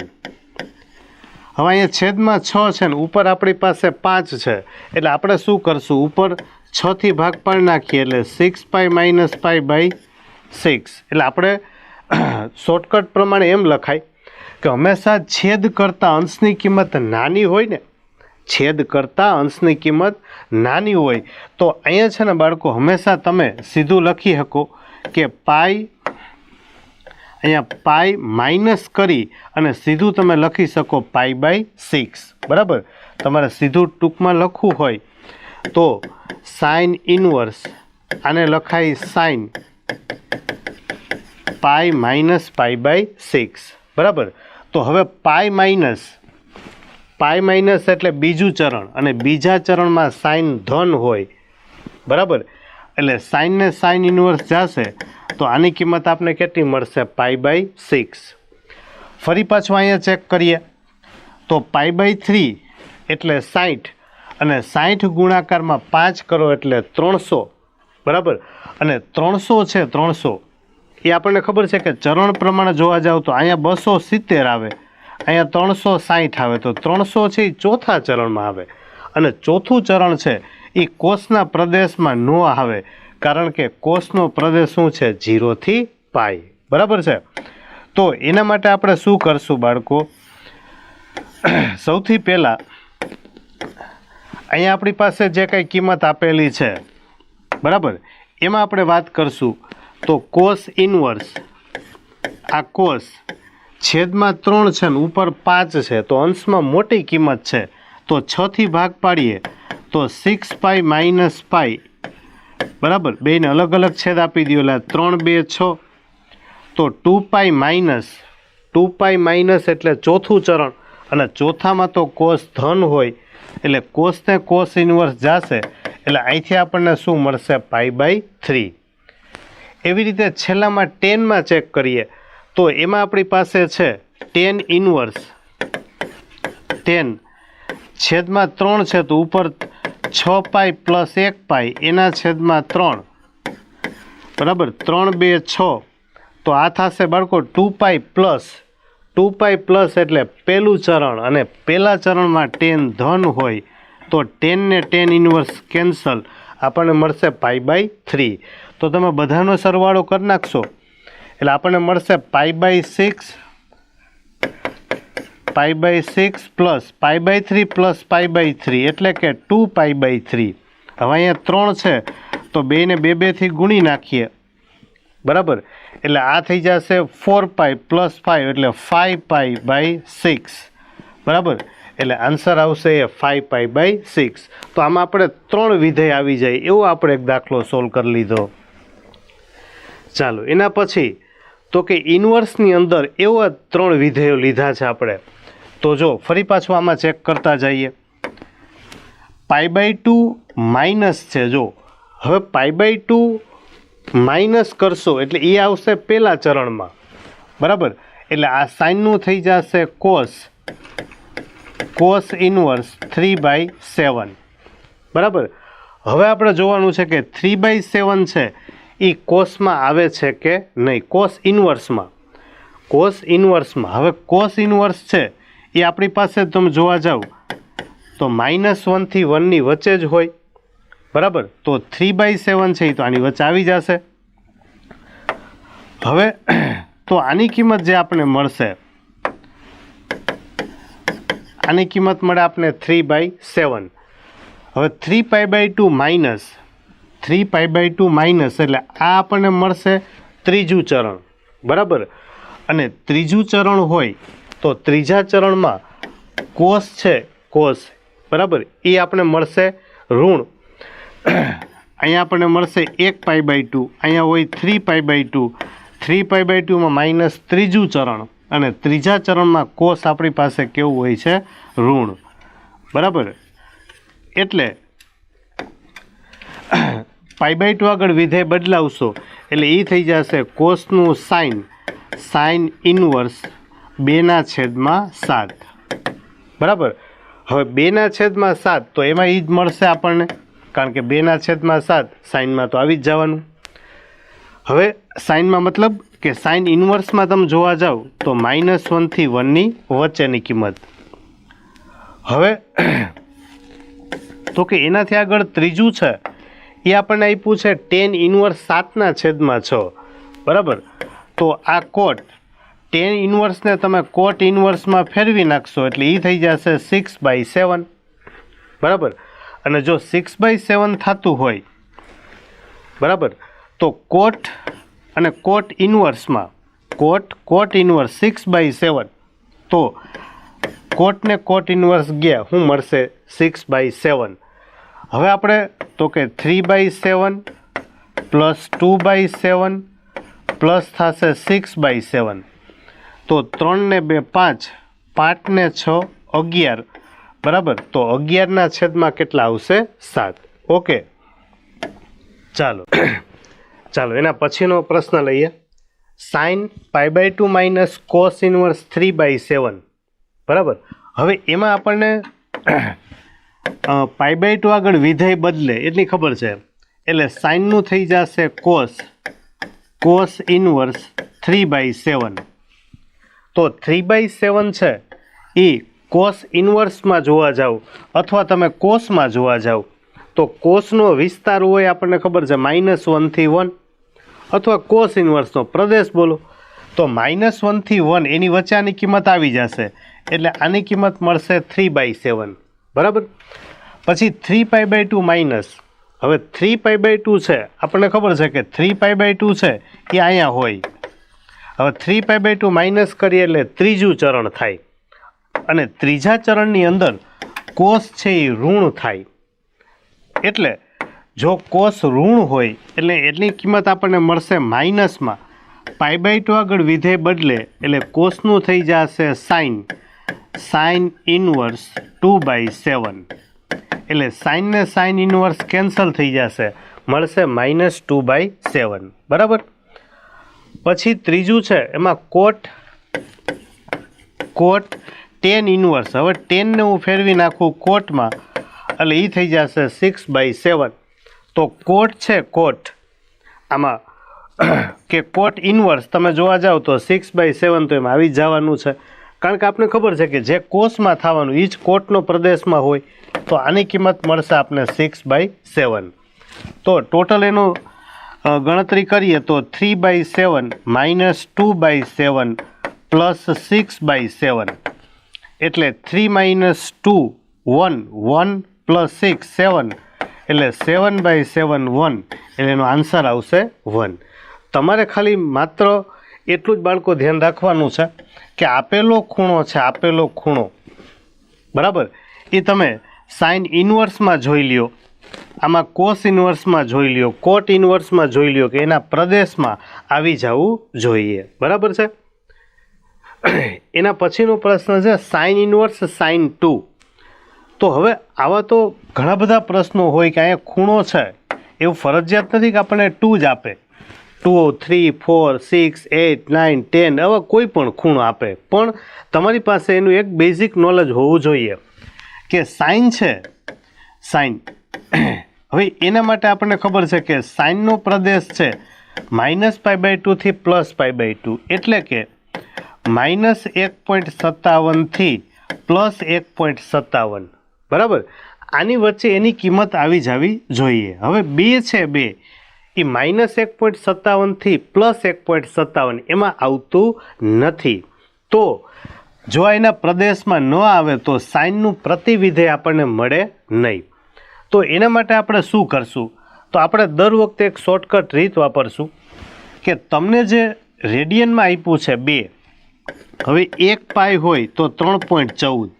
Speaker 1: હવે અહીંયા છેદમાં 6 છે ને ઉપર આપણી પાસે 5 છે, એટલે આપણે શું કરશું, ઉપર 6 થી ભાગ પાડી નાખીએ એટલે 6π - π/6. એટલે આપણે શોર્ટકટ પ્રમાણે એમ લખાય કે હંમેશા છેદ કરતાં અંશની કિંમત નાની હોય ને, છેદ કરતાં અંશની કિંમત નાની હોય તો અહીંયા છે ને બાળકો હંમેશા તમે સીધું લખી શકો કે અહીંયા પાઈ માઇનસ કરી અને સીધું તમે લખી શકો π/6 બરાબર. તમારે સીધું ટૂંકમાં લખવું હોય તો સાઇન ઇનવર્સ આને લખાય સાઇન પાઈ માઇનસ π/6 બરાબર. તો હવે પાઈ માઇનસ એટલે બીજું ચરણ, અને બીજા ચરણમાં સાઇન ધન હોય બરાબર, એટલે સાઇનને સાઇન ઇનવર્સ જશે તો આની કિંમત આપણે કેટલી મળશે, π/6. ફરી પાછું અહીંયા ચેક કરીએ તો π/3 એટલે 60 અને 60 ગુણાકારમાં 5 કરો એટલે 300 બરાબર, અને 300 છે 300 એ આપણને ખબર છે કે ચરણ પ્રમાણે જોવા જાવ તો અહીંયા 270 આવે, અહીંયા 360 આવે, તો 300 છે એ ચોથા ચરણમાં આવે, અને ચોથું ચરણ છે એ કોષના પ્રદેશમાં ન આવે, કારણ કે કોષનો પ્રદેશ શું છે 0 થી π બરાબર છે. તો એના માટે આપણે શું કરશું બાળકો, સૌથી પહેલાં અહીંયા આપણી પાસે જે કંઈ કિંમત આપેલી છે બરાબર, એમાં આપણે વાત કરશું. તો કોસ ઇનવર્સ, આ કોસ છેદમાં 3 છે ને ઉપર 5 છે, તો અંશમાં મોટી કિંમત છે તો 6 થી ભાગ પાડીએ તો 6π - π બરાબર, બેને અલગ અલગ છેદ આપી દો એટલે 3 2 6, તો 2π માઇનસ એટલે ચોથું ચરણ, અને ચોથામાં તો કોસ ધન હોય એટલે કોસને કોસ ઇનવર્સ જશે એટલે અહીંથી આપણને શું મળશે, π/3. એવી રીતે છેલ્લામાં 10માં ચેક કરીએ તો એમાં આપણી પાસે છે tan ઇનવર્સ 10 છેદમાં 3 છે તો ઉપર 6π + 1π એના છેદમાં 3 બરાબર, 3 2 6, તો આ થશે બાળકો 2π પ્લસ એટલે પહેલું ચરણ, અને પહેલા ચરણમાં tan ધન હોય તો 10 ને tan ઇનવર્સ કેન્સલ, આપણને મળશે π/3. તો તમે બધાનો સરવાળો કરી નાખશો એટલે આપણને મળશે π/6 પ્લસ π/3 પ્લસ π/3 એટલે કે 2π/3. હવે અહીંયા 3 છે તો 2 ને 2 થી ગુણી નાખીએ બરાબર, એટલે આ થઈ જશે 4π + 5 એટલે 5π/6 બરાબર, એટલે આન્સર આવશે એ 5π/6. તો આમાં આપણે 3 વિધેય આવી જાય એવો આપણે એક દાખલો સોલ્વ કરી લીધો. ચાલો એના પછી તો કે ઇનવર્સની અંદર એવા 3 વિધેયો લીધા છે આપણે. તો જો ફરી પાછું આમાં ચેક કરતા જઈએ, π/2 માઇનસ છે, જો હવે π/2 માઇનસ કરશો એટલે એ આવશે પહેલા ચરણમાં બરાબર, એટલે આ સાઇનનું થઈ જશે કોસ ઇનવર્સ 3/7 બરાબર. હવે આપણે જોવાનું છે કે 3/7 છે એ કોસમાં આવે છે કે નહીં, કોસ ઇનવર્સમાં. હવે કોસ ઇનવર્સ છે એ આપણી પાસે તમે જોવા જાવ તો -1 થી 1 ની વચ્ચે જ હોય બરાબર, તો 3/7 છે એ તો આની વચ્ચે આવી જશે. હવે તો આની કિંમત જે આપણે મળશે, આની કિંમત મળે આપણે 3/7. હવે 3π/2 માઇનસ 3π/2 માઇનસ એટલે આ આપણને મળશે ત્રીજું ચરણ, બરાબર. અને ત્રીજું ચરણ હોય તો ત્રીજા ચરણમાં કોસ છે, કોસ, બરાબર, એ આપણે મળશે ઋણ. અહીંયા આપણને મળશે 1π/2, અહીંયા હોય 3π/2. 3π/2માં માઇનસ ત્રીજું ચરણ, અને ત્રીજા ચરણમાં કોસ આપણી પાસે કેવું હોય છે, ઋણ, બરાબર. એટલે π/2 આગળ વિધેય બદલાવશો એટલે એ થઈ જશે કોસનું સાઇન ઇનવર્સ 2/7, બરાબર. હવે 2/7 તો એમાં એ જ મળશે આપણને, કારણ કે 2/7 સાઇનમાં તો આવી જ જવાનું. હવે સાઇનમાં મતલબ કે સાઇન ઇનવર્સમાં તમે જોવા જાઓ તો -1 થી 1ની વચ્ચેની કિંમત. હવે તો કે એનાથી આગળ ત્રીજું છે એ આપણને આપ્યું છે tan ઇનવર્સ 7/6, બરાબર. તો આ કોટ tan ઇનવર્સને તમે કોટ ઇનવર્સમાં ફેરવી નાખશો એટલે એ થઈ જશે 6/7, બરાબર. અને જો 6/7 થતું હોય, બરાબર, તો કોટ અને કોટ ઇનવર્સમાં કોટ ઇનવર્સ 6/7, તો કોટને કોટ ઇનવર્સ ગયા શું મળશે, 6/7. હવે આપણે તો કે 3/7 પ્લસ 2/7 પ્લસ થશે 6/7, તો 3 ને 2 5, 5 ને 6 11, બરાબર. તો 11/7 કેટલા આવશે, 7. ઓકે, ચાલો એના પછીનો પ્રશ્ન લઈએ. સાઇન π/2 માઇનસ કોસ ઇનવર્સ 3/7, બરાબર. હવે એમાં આપણને π/2 આગળ વિધેય બદલે એટલી ખબર છે, એટલે સાઇનનું થઈ જશે કોસ ઇનવર્સ 3/7. તો 3/7 છે એ કોસ ઇનવર્સમાં જોવા જાઓ અથવા તમે કોસમાં જોવા જાઓ તો કોસનો વિસ્તાર હોય આપણને ખબર છે -1 થી 1, અથવા કોસ ઇનવર્સનો પ્રદેશ બોલો તો -1 થી 1 એની વચ્ચે આની કિંમત આવી જશે, એટલે આની કિંમત મળશે 3/7, બરાબર. પછી 3π/2 માઇનસ, હવે 3π/2 છે આપણને ખબર છે કે 3π/2 છે એ અહીંયા હોય. હવે 3π/2 માઇનસ કરીએ એટલે ત્રીજું ચરણ થાય, અને ત્રીજા ચરણની અંદર કોસ છે એ ઋણ થાય. એટલે જો કોસ ઋણ હોય એટલે એટલી કિંમત આપણને મળશે માઇનસમાં π/2 આગળ વિધેય બદલે એટલે કોસનું થઈ જશે સાઇન ઇનવર્સ 2/7, એટલે સાઇન ને સાઇન ઇનવર્સ કેન્સલ થઈ જશે, મળશે -2/7, બરાબર. પછી ત્રીજું છે એમાં કોટ tan ઇનવર્સ, હવે ટેનને હું ફેરવી નાખું કોટમાં એટલે એ થઈ જશે 6/7. તો કોટ છે કોટ આમાં કે કોટ ઇનવર્સ તમે જોવા જાઓ તો 6/7 તો એમાં આવી જવાનું છે, કારણ કે આપણે ખબર છે કે જે કોસમાં થવાનું એ જ કોટનો પ્રદેશમાં હોય, તો આની કિંમત મળશે આપણે 6/7. તો ટોટલ એનું ગણતરી કરીએ તો 3/7 - 2/7 પ્લસ 6/7, એટલે 3 - 2 1 પ્લસ 6 7, એટલે 7/7 1, એટલે એનો આન્સર આવશે 1. તમારે ખાલી માત્ર એટલું જ બાળકો ધ્યાન રાખવાનું છે કે આપેલો ખૂણો, બરાબર, એ તમે સાઇન ઇનવર્સમાં જોઈ લ્યો, આમાં કોસ ઇનવર્સમાં જોઈ લ્યો, કોટ ઇનવર્સમાં જોઈ લ્યો કે એના પ્રદેશમાં આવી જવું જોઈએ, બરાબર છે. એના પછીનો પ્રશ્ન છે સાઇન ઇનવર્સ sin 2. તો હવે આવા તો ઘણા બધા પ્રશ્નો હોય કે અહીંયા ખૂણો છે એવું ફરજિયાત નથી કે આપણને 2 જ આપે, 2 3 4 6 8 9 10 આવા કોઈ પણ ખૂણો આપે, પણ તમારી પાસે એનું એક બેઝિક નોલેજ હોવું જોઈએ કે સાઇન છે, સાઇન. હવે એના માટે આપણને ખબર છે કે સાઇનનો પ્રદેશ છે -π/2 થી +π/2, એટલે કે -1.57 થી +1.57, બરાબર. આની વચ્ચે એની કિંમત આવી જવી જોઈએ. હવે 2 છે 2 એ -1.57 પ્લસ 1.57 એમાં આવતું નથી. તો જો એના પ્રદેશમાં ન આવે તો સાઇનનું પ્રતિવિધેય આપણને મળે નહીં. તો એના માટે આપણે શું કરશું? તો આપણે દર વખતે એક શોર્ટકટ રીત વાપરશું કે તમને જે રેડિયનમાં આપ્યું છે 2, હવે 1 પાઈ હોય તો 3.14,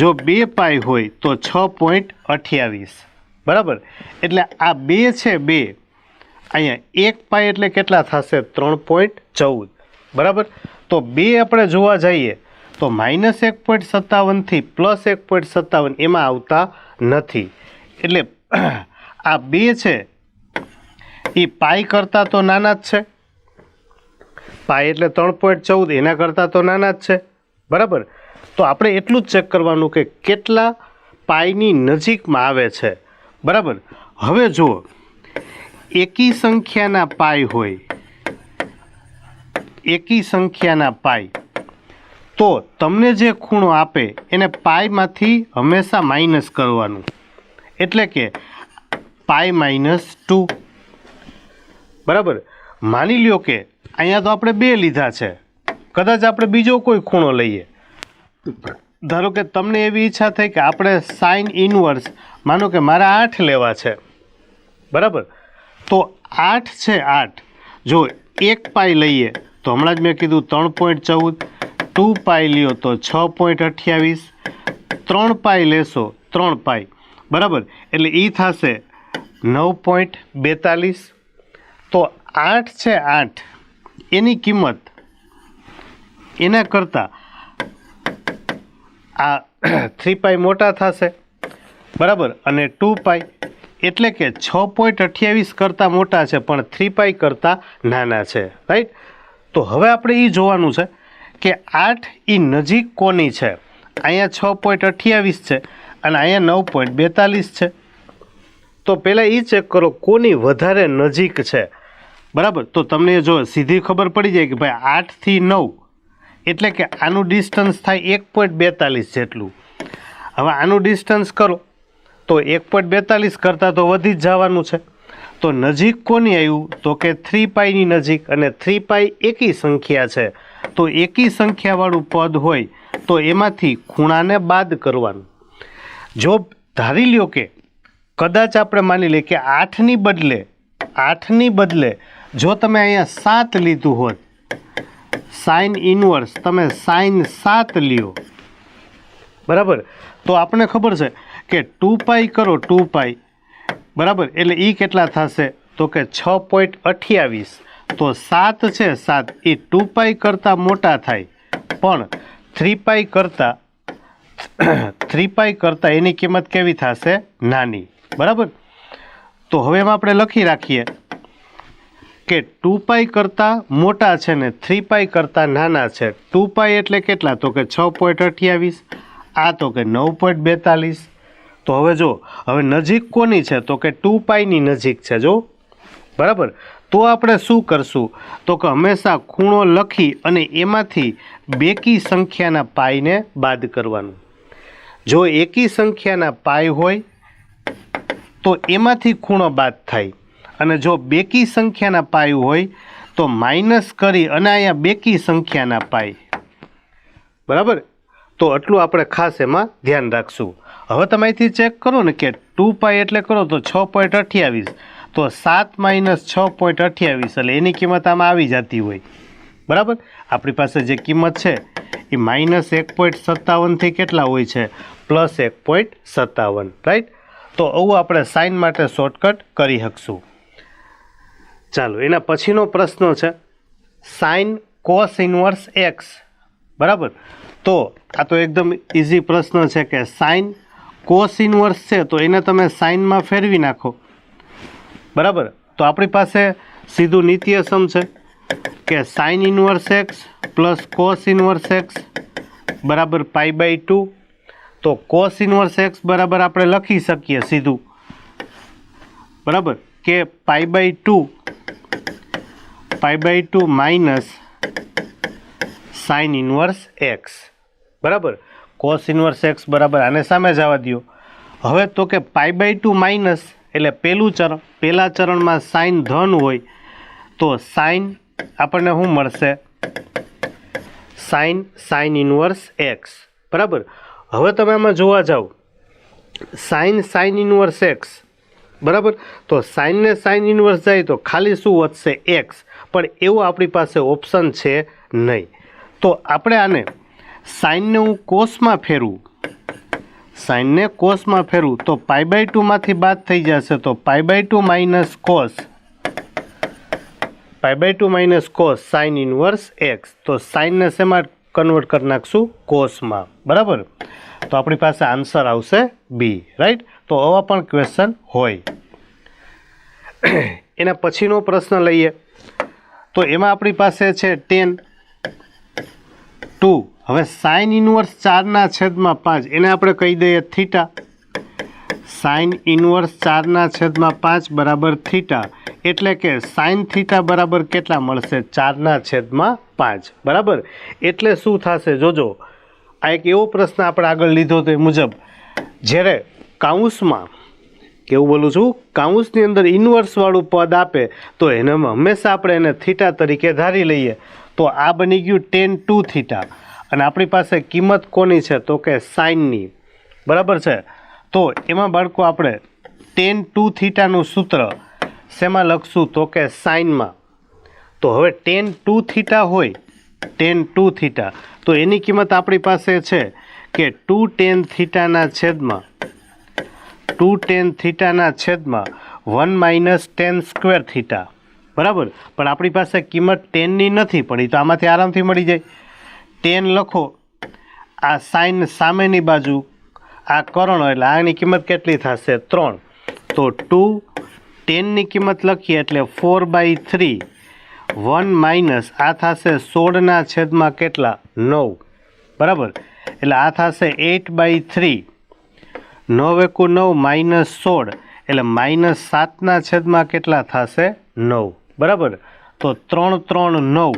Speaker 1: જો 2 પાઈ હોય તો 6.28, બરાબર. એટલે આ 2 છે 2, અહીંયા 1 પાઈ એટલે કેટલા થશે? 3.14, બરાબર. તો 2 આપણે જોવા જઈએ તો -1.57 પ્લસ 1.57 એમાં આવતા નથી. એટલે આ 2 છે એ પાઈ કરતાં તો નાના જ છે. પાઈ એટલે 3.14, એના કરતાં તો નાના જ છે, બરાબર. તો આપણે એટલું જ ચેક કરવાનું કે કેટલા પાઈની નજીકમાં આવે છે, બરાબર. હવે જુઓ, એકી સંખ્યાના પાઈ હોય, એકી સંખ્યાના પાઈ, તો તમને જે ખૂણો આપે એને પાઈમાંથી હંમેશા માઇનસ કરવાનું. એટલે કે પાઈ -2, બરાબર. માની લ્યો કે અહીંયા તો આપણે 2 લીધા છે, કદાચ આપણે બીજો કોઈ ખૂણો લઈએ. ધારો કે તમને એવી ઈચ્છા થઈ કે આપણે સાઇન ઇનવર્સ, માનો કે મારે 8 લેવા છે, બરાબર. તો 8 છે 8, જો 1 પાઈ લઈએ તો હમણાં જ મેં કીધું 3.14, 2 પાઈ લ્યો તો 6.28, 3 પાઈ લેશો 3 પાઈ, બરાબર. એટલે એ થશે 9.42. તો 8 છે 8, એની કિંમત એના કરતાં આ 3 પાઈ મોટા થશે, બરાબર. અને 2 પાઈ એટલે કે 6.28 કરતાં મોટા છે પણ 3 પાઈ કરતાં નાના છે, રાઈટ. તો હવે આપણે એ જોવાનું છે કે 8 એ નજીક કોની છે? અહીંયા 6.28 છે અને અહીંયા 9.42 છે. તો પહેલાં એ ચેક કરો કોની વધારે નજીક છે, બરાબર. તો તમને જો સીધી ખબર પડી જાય કે ભાઈ 8 થી 9 એટલે કે આનું ડિસ્ટન્સ થાય 1.42 જેટલું. હવે આનું ડિસ્ટન્સ કરો તો 1.42 કરતાં તો વધી જ જવાનું છે. તો નજીક કોની આવ્યું? તો કે 3 પાઈની નજીક, અને 3 પાઈ એકી સંખ્યા છે. તો એકી સંખ્યાવાળું પદ હોય તો એમાંથી ખૂણાને બાદ કરવાનું. જો ધારી લ્યો કે કદાચ આપણે માની લઈએ કે 8ની બદલે જો તમે અહીંયા 7 લીધું હોત, સાઇન ઇનવર્સ તમે સાઇન 7 લ્યો, બરાબર. તો આપણે ખબર છે કે 2 પાઈ કરો 2 પાઈ, બરાબર. એટલે એ કેટલા થશે? તો કે 6.28. તો 7 છે 7 એ 2 પાઈ કરતાં મોટા થાય, પણ 3 પાઈ કરતાં એની કિંમત કેવી થશે? નાની, બરાબર. તો હવે એમાં આપણે લખી રાખીએ કે 2 પાઈ કરતાં મોટા છે ને 3 પાઈ કરતાં નાના છે. 2 પાઈ એટલે કેટલા? તો કે 6.28, આ તો કે 9.42. તો હવે જો હવે નજીક કોની છે? તો કે 2 પાઈની નજીક છે, જો, બરાબર. તો આપણે શું કરશું? તો કે હંમેશા ખૂણો લખી અને એમાંથી બેકી સંખ્યાના પાઈને બાદ કરવાનું. જો એકી સંખ્યાના પાઈ હોય તો એમાંથી ખૂણો બાદ થાય, અને જો બેકી સંખ્યાના પાઈ હોય તો માઇનસ કરી અને અહીંયા બેકી સંખ્યાના પાઈ, બરાબર. તો આટલું આપણે ખાસ એમાં ધ્યાન રાખશું. હવે તમે અહીંથી ચેક કરો ને કે 2 પાઈ એટલે કરો તો 6.28, તો 7 - 6.28 એટલે એની કિંમત આમાં આવી જતી હોય, બરાબર. આપણી પાસે જે કિંમત છે એ -1.57 થી કેટલા હોય છે? +1.57, રાઈટ. તો આવું આપણે સાઇન માટે શોર્ટકટ કરી શકશું. ચાલો, એના પછીનો પ્રશ્ન છે સાઇન કોસ ઇનવર્સ x, બરાબર. તો આ તો એકદમ ઇઝી પ્રશ્ન છે કે સાઇન કોસ ઇનવર્સ છે તો એને તમે સાઇનમાં ફેરવી નાખો, બરાબર. તો આપણી પાસે સીધું નિત્યસમ છે કે sine inverse x plus cos inverse x બરાબર π/2. તો કોસ ઇનવર્સ x બરાબર આપણે લખી શકીએ સીધું, બરાબર, કે π/2 માઇનસ સાઇન ઇનવર્સ x, બરાબર. કોસ ઇનવર્સ x બરાબર આને સામે જવા દો. હવે તો કે π/2 માઇનસ એટલે પહેલા ચરણમાં સાઇન ધન હોય તો સાઇન આપણને શું મળશે? સાઇન ઇન્વર્સ એક્સ, બરાબર. હવે તમે આમાં જોવા જાઓ, સાઇન ઇન્વર્સ એક્સ, બરાબર. તો સાઇનને સાઇન ઇન્વર્સ જાય તો ખાલી શું વધશે? એક્સ. પણ એવું આપણી પાસે ઓપ્શન છે નહીં. તો આપણે આને સાઇનને હું કોસમાં ફેરવું, તો π/2 માંથી બાદ થઈ જશે, તો π/2 minus cos sine inverse x. તો સાઇનને શેમાં કન્વર્ટ કરી નાખશું? કોસમાં, બરાબર. તો આપણી પાસે આન્સર આવશે બી, રાઈટ. તો આવા પણ ક્વેશ્ચન હોય. એના પછીનો પ્રશ્ન લઈએ તો એમાં આપણી પાસે છે tan 2. હવે સાઇન ઇન્વર્સ 4/5 એને આપણે કહી દઈએ થીટા. સાઇન ઇન્વર્સ 4/5 બરાબર થીટા, એટલે કે સાઇન થીટા બરાબર કેટલા મળશે? 4/5, બરાબર. એટલે શું થશે? જોજો, આ એક એવો પ્રશ્ન આપણે આગળ લીધો તો એ મુજબ જ્યારે કાઉન્સમાં, કેવું બોલું છું, કાઉન્સની અંદર ઇન્વર્સવાળું પદ આપે તો એનામાં હંમેશા આપણે એને થીટા તરીકે ધારી લઈએ. તો આ બની ગયું tan 2 થીટા, અને આપણી પાસે કિંમત કોની છે? તો કે સાઇનની, બરાબર છે. તો એમાં બાળકો આપણે tan 2 થીટાનું સૂત્ર શેમાં લખશું? તો કે સાઇનમાં. તો હવે tan 2 થીટા હોય, tan 2 થીટા, તો એની કિંમત આપણી પાસે છે કે 2 tan થીટાના છેદમાં 1 માઇનસ tan સ્ક્વેર થીટા, બરાબર. પણ આપણી પાસે કિંમત ટેનની નથી, પણ એ તો આમાંથી આરામથી મળી જાય. tan લખો, આ સાઇન સામેની બાજુ, આ કરણો, એટલે આની કિંમત કેટલી થશે? 3. તો 2 10ની કિંમત લખીએ એટલે 4/3, 1 માઇનસ આ થશે 16/9 કેટલા? 9, બરાબર. એટલે આ થશે 8/3, 9 × 9 માઇનસ 16, એટલે -7/9 કેટલા થશે? 9, બરાબર. તો 3 3 9,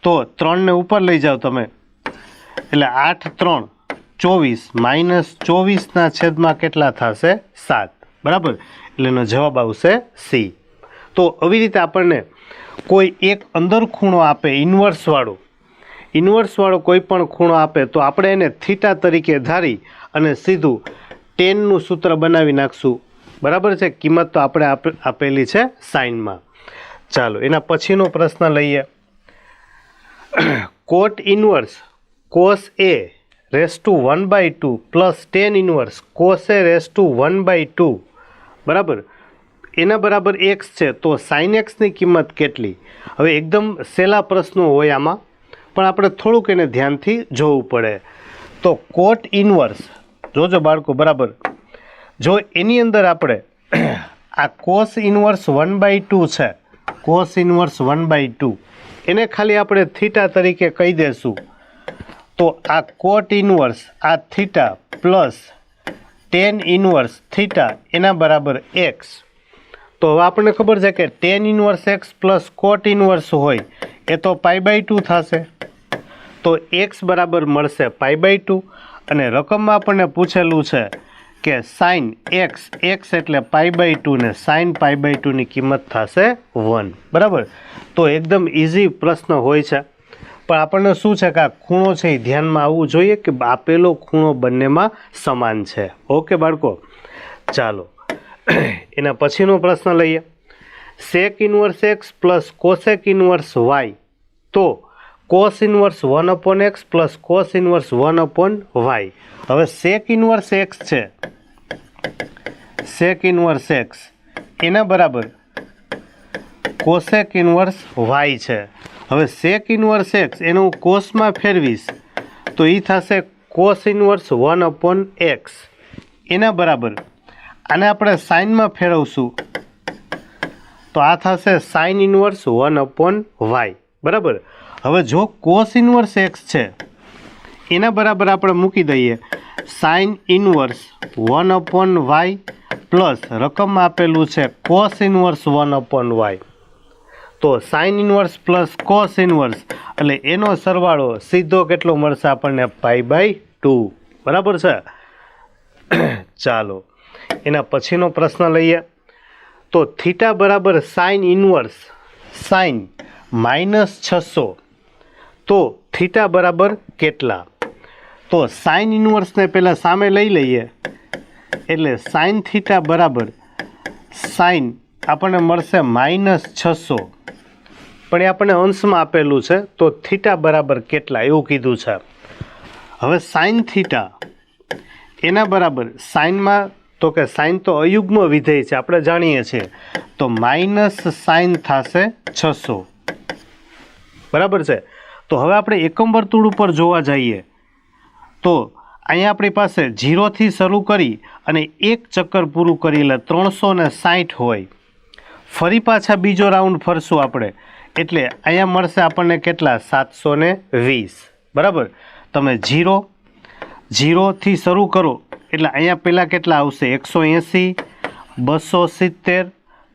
Speaker 1: તો 3ને ઉપર લઈ જાઓ તમે, એટલે 8 3 24, -24/9 કેટલા થશે? 7, બરાબર. એટલે એનો જવાબ આવશે સી. તો આવી રીતે આપણને કોઈ એક અંદર ખૂણો આપે, ઇન્વર્સવાળો કોઈ પણ ખૂણો આપે તો આપણે એને થીટા તરીકે ધારી અને સીધું ટેનનું સૂત્ર બનાવી નાખશું, બરાબર છે. કિંમત તો આપણે આપેલી છે સાઇનમાં. ચાલો એના પછીનો પ્રશ્ન લઈએ. કોટ inverse cos A raise to 1/2 plus tan inverse cos A raise to 1/2, બરાબર, એના બરાબર એક્સ છે. તો સાઇન એક્સની કિંમત કેટલી? હવે એકદમ સહેલા પ્રશ્નો હોય આમાં, પણ આપણે થોડુંક એને ધ્યાનથી જોવું પડે. તો કોટ ઇન્વર્સ જોજો બાળકો, બરાબર. જો એની અંદર આપણે આ કોસ ઇન્વર્સ 1/2 છે, કોસ ઇન્વર્સ 1/2, એને ખાલી આપણે થીટા તરીકે કહી દેશું. તો આ કોટ ઇન્વર્સ આ theta plus tan inverse theta એના બરાબર એક્સ. તો હવે આપણને ખબર છે કે tan ઇન્વર્સ એક્સ પ્લસ કોટ ઇન્વર્સ હોય એ તો π/2 થશે. તો એક્સ બરાબર મળશે π/2, અને રકમમાં આપણને પૂછેલું છે કે સાઇન એક્સ એટલે π/2 ને સાઇન π/2ની કિંમત થશે 1, બરાબર. તો એકદમ ઇઝી પ્રશ્ન હોય છે, પણ આપણને શું છે કે આ ખૂણો છે એ ધ્યાનમાં આવવું જોઈએ કે આપેલો ખૂણો બંનેમાં સમાન છે. ઓકે બાળકો, ચાલો એના પછીનો પ્રશ્ન લઈએ. Sec inverse x plus cosec inverse y, તો cos inverse 1/x plus cos inverse 1/y. હવે સેક ઇન્વર્સ એક્સ છે, સેક ઇન્વર્સ એક્સ એના બરાબર કોસેક ઇન્વર્સ વાય છે. હવે સેક ઇન્વર્સ એક્સ એને હું કોસમાં ફેરવીશ તો એ થશે કોસ ઇન્વર્સ 1/x, એના બરાબર આને આપણે સાઇનમાં ફેરવશું તો આ થશે સાઇન ઇન્વર્સ 1/y, બરાબર. હવે જો કોસ ઇન્વર્સ એક્સ છે એના બરાબર આપણે મૂકી દઈએ સાઇન ઇન્વર્સ 1/y પ્લસ રકમમાં આપેલું છે કોસ ઇન્વર્સ 1/y. તો sine inverse plus cos inverse એટલે એનો સરવાળો સીધો કેટલો મળશે આપણને π/2, બરાબર છે. ચાલો એના પછીનો પ્રશ્ન લઈએ તો થીટા બરાબર સાઇન ઇન્વર્સ સાઇન -600 તો થીટા બરાબર કેટલા? તો સાઇન ઇન્વર્સને પહેલાં સામે લઈ લઈએ એટલે સાઇન થીટા બરાબર સાઇન આપણને મળશે -600 પણ એ આપણને અંશમાં આપેલું છે તો થીટા બરાબર કેટલા એવું કીધું છે. હવે સાઇન થીટા એના બરાબર સાઇનમાં તો કે સાઇન તો અયુગ્મ વિધેય છે આપણે જાણીએ છીએ તો માઇનસ સાઇન થશે 600 બરાબર છે. તો હવે આપણે એકમ વર્તુળ ઉપર જોવા જઈએ તો અહીંયા આપણી પાસે 0થી શરૂ કરી અને એક ચક્કર પૂરું કરી એટલે 360 હોય. ફરી પાછા બીજો રાઉન્ડ ફરશું આપણે એટલે અહીંયા મળશે આપણને કેટલા 720 બરાબર. તમે 0થી શરૂ કરો એટલે અહીંયા પહેલાં કેટલા આવશે 180 270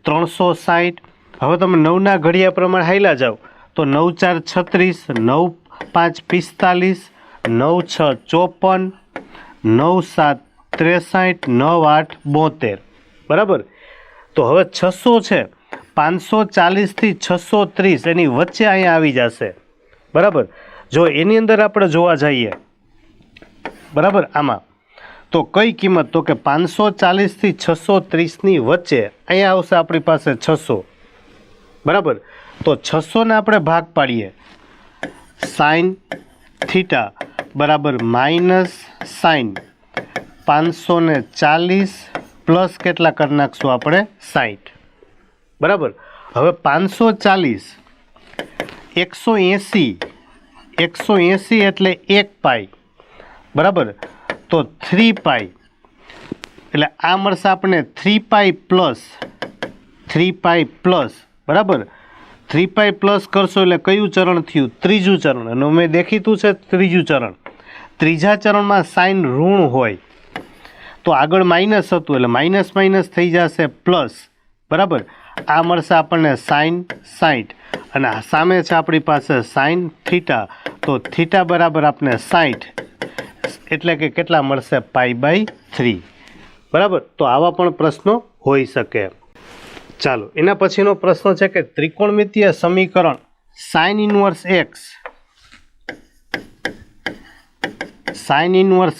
Speaker 1: 360. હવે તમે 9ના ઘડિયા પ્રમાણે હાલ્યા જાઓ તો 9 4 36 9 5 45 9 6 54 9 7 63 9 8 72 બરાબર. તો હવે 600 છે 540થી 630 એની વચ્ચે અહીંયા આવી જશે બરાબર. જો એની અંદર આપણે જોવા જઈએ બરાબર આમાં તો કઈ કિંમત તો કે 540થી 630ની વચ્ચે અહીંયા આવશે આપણી પાસે 600 બરાબર. તો 600ને આપણે ભાગ પાડીએ સાઇન થીટા બરાબર માઇનસ સાઇન 540 પ્લસ કેટલા કરી નાખશું આપણે 60 બરાબર. હવે 540 180 એટલે 1 પાઈ બરાબર. તો 3 પાઈ એટલે આ મળશે આપણને 3 પાઈ પ્લસ બરાબર. 3 પાઈ પ્લસ કરશો એટલે કયું ચરણ થયું? ત્રીજું ચરણ. અને મેં દેખીતું છે ત્રીજું ચરણ. ત્રીજા ચરણમાં સાઇન ઋણ હોય તો આગળ માઇનસ હતું એટલે માઇનસ થઈ જશે પ્લસ બરાબર. આ મળશે આપણને સાઇન 60 અને સામે છે આપણી પાસે સાઇન થીટા તો થીટા બરાબર આપણે 60 એટલે કે કેટલા મળશે π/3 બરાબર. તો આવા પણ પ્રશ્નો હોઈ શકે. ચાલો એના પછીનો પ્રશ્ન છે કે ત્રિકોણમિતીય સમીકરણ સાઇન ઇન્વર્સ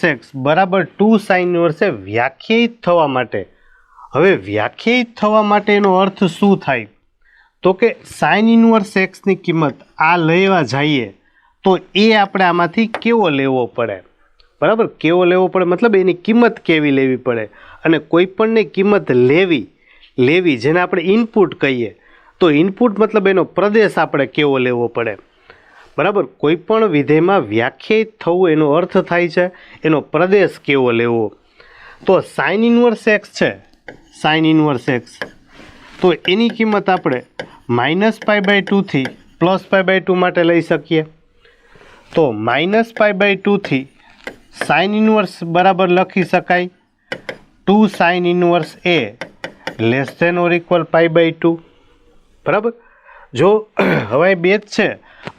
Speaker 1: x બરાબર 2 સાઇન ઇન્વર્સ વ્યાખ્યાયિત થવા માટે. હવે વ્યાખ્યાયિત થવા માટેનો અર્થ શું થાય તો કે સાઇન ઇન્વર્સ એક્સની કિંમત આ લેવા જઈએ તો એ આપણે આમાંથી કેવો લેવો પડે બરાબર. કેવો લેવો પડે મતલબ એની કિંમત કેવી લેવી પડે અને કોઈપણની કિંમત લેવી જેને આપણે ઇનપુટ કહીએ તો ઇનપુટ મતલબ એનો પ્રદેશ આપણે કેવો લેવો પડે બરાબર. કોઈ પણ વિધેયમાં વ્યાખ્યાયિત થવું એનો અર્થ થાય છે એનો પ્રદેશ કેવો લેવો. તો સાઇન ઇન્વર્સ એક્સ છે સાઇન ઇન્વર્સ એક્સ તો એની કિંમત આપણે -π/2 થી +π/2 માટે લઈ શકીએ. તો -π/2 થી સાઇન ઇન્વર્સ બરાબર લખી શકાય 2 સાઇન ઇન્વર્સ a < π/2 બરાબર. જો હવે 2 છે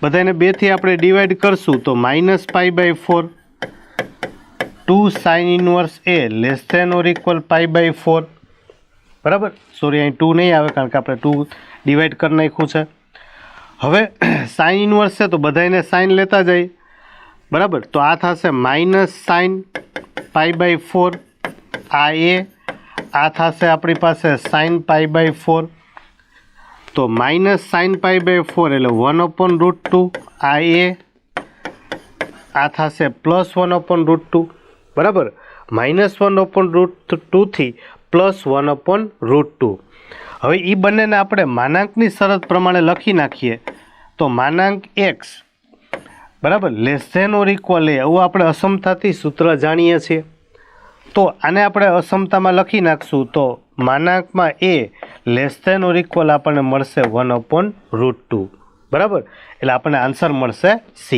Speaker 1: બધાને 2થી આપણે ડિવાઈડ કરશું તો -π/4 2 સાઇન ઇન્વર્સ a < બરાબર. સોરી અહીં 2 નહીં આવે કારણ કે આપણે 2 ડિવાઈડ કરી નાખ્યું છે. હવે સાઇન ઇન્વર્સ છે તો બધાને સાઇન લેતા જઈએ બરાબર. તો આ થશે -sin π/4 આ થશે આપણી પાસે sin π/4 તો -sin π/4 એટલે 1/√2 આ થશે +1/√2 બરાબર. -1/√2 થી +1/√2. હવે એ બંનેને આપણે માનાંકની શરત પ્રમાણે લખી નાખીએ તો માનાંક x બરાબર <= a એવું આપણે અસમતાથી સૂત્ર જાણીએ છીએ. તો આને આપણે અસમતામાં લખી નાખશું તો માનાંકમાં a <= આપણને મળશે 1/√2 બરાબર. એટલે આપણને આન્સર મળશે C.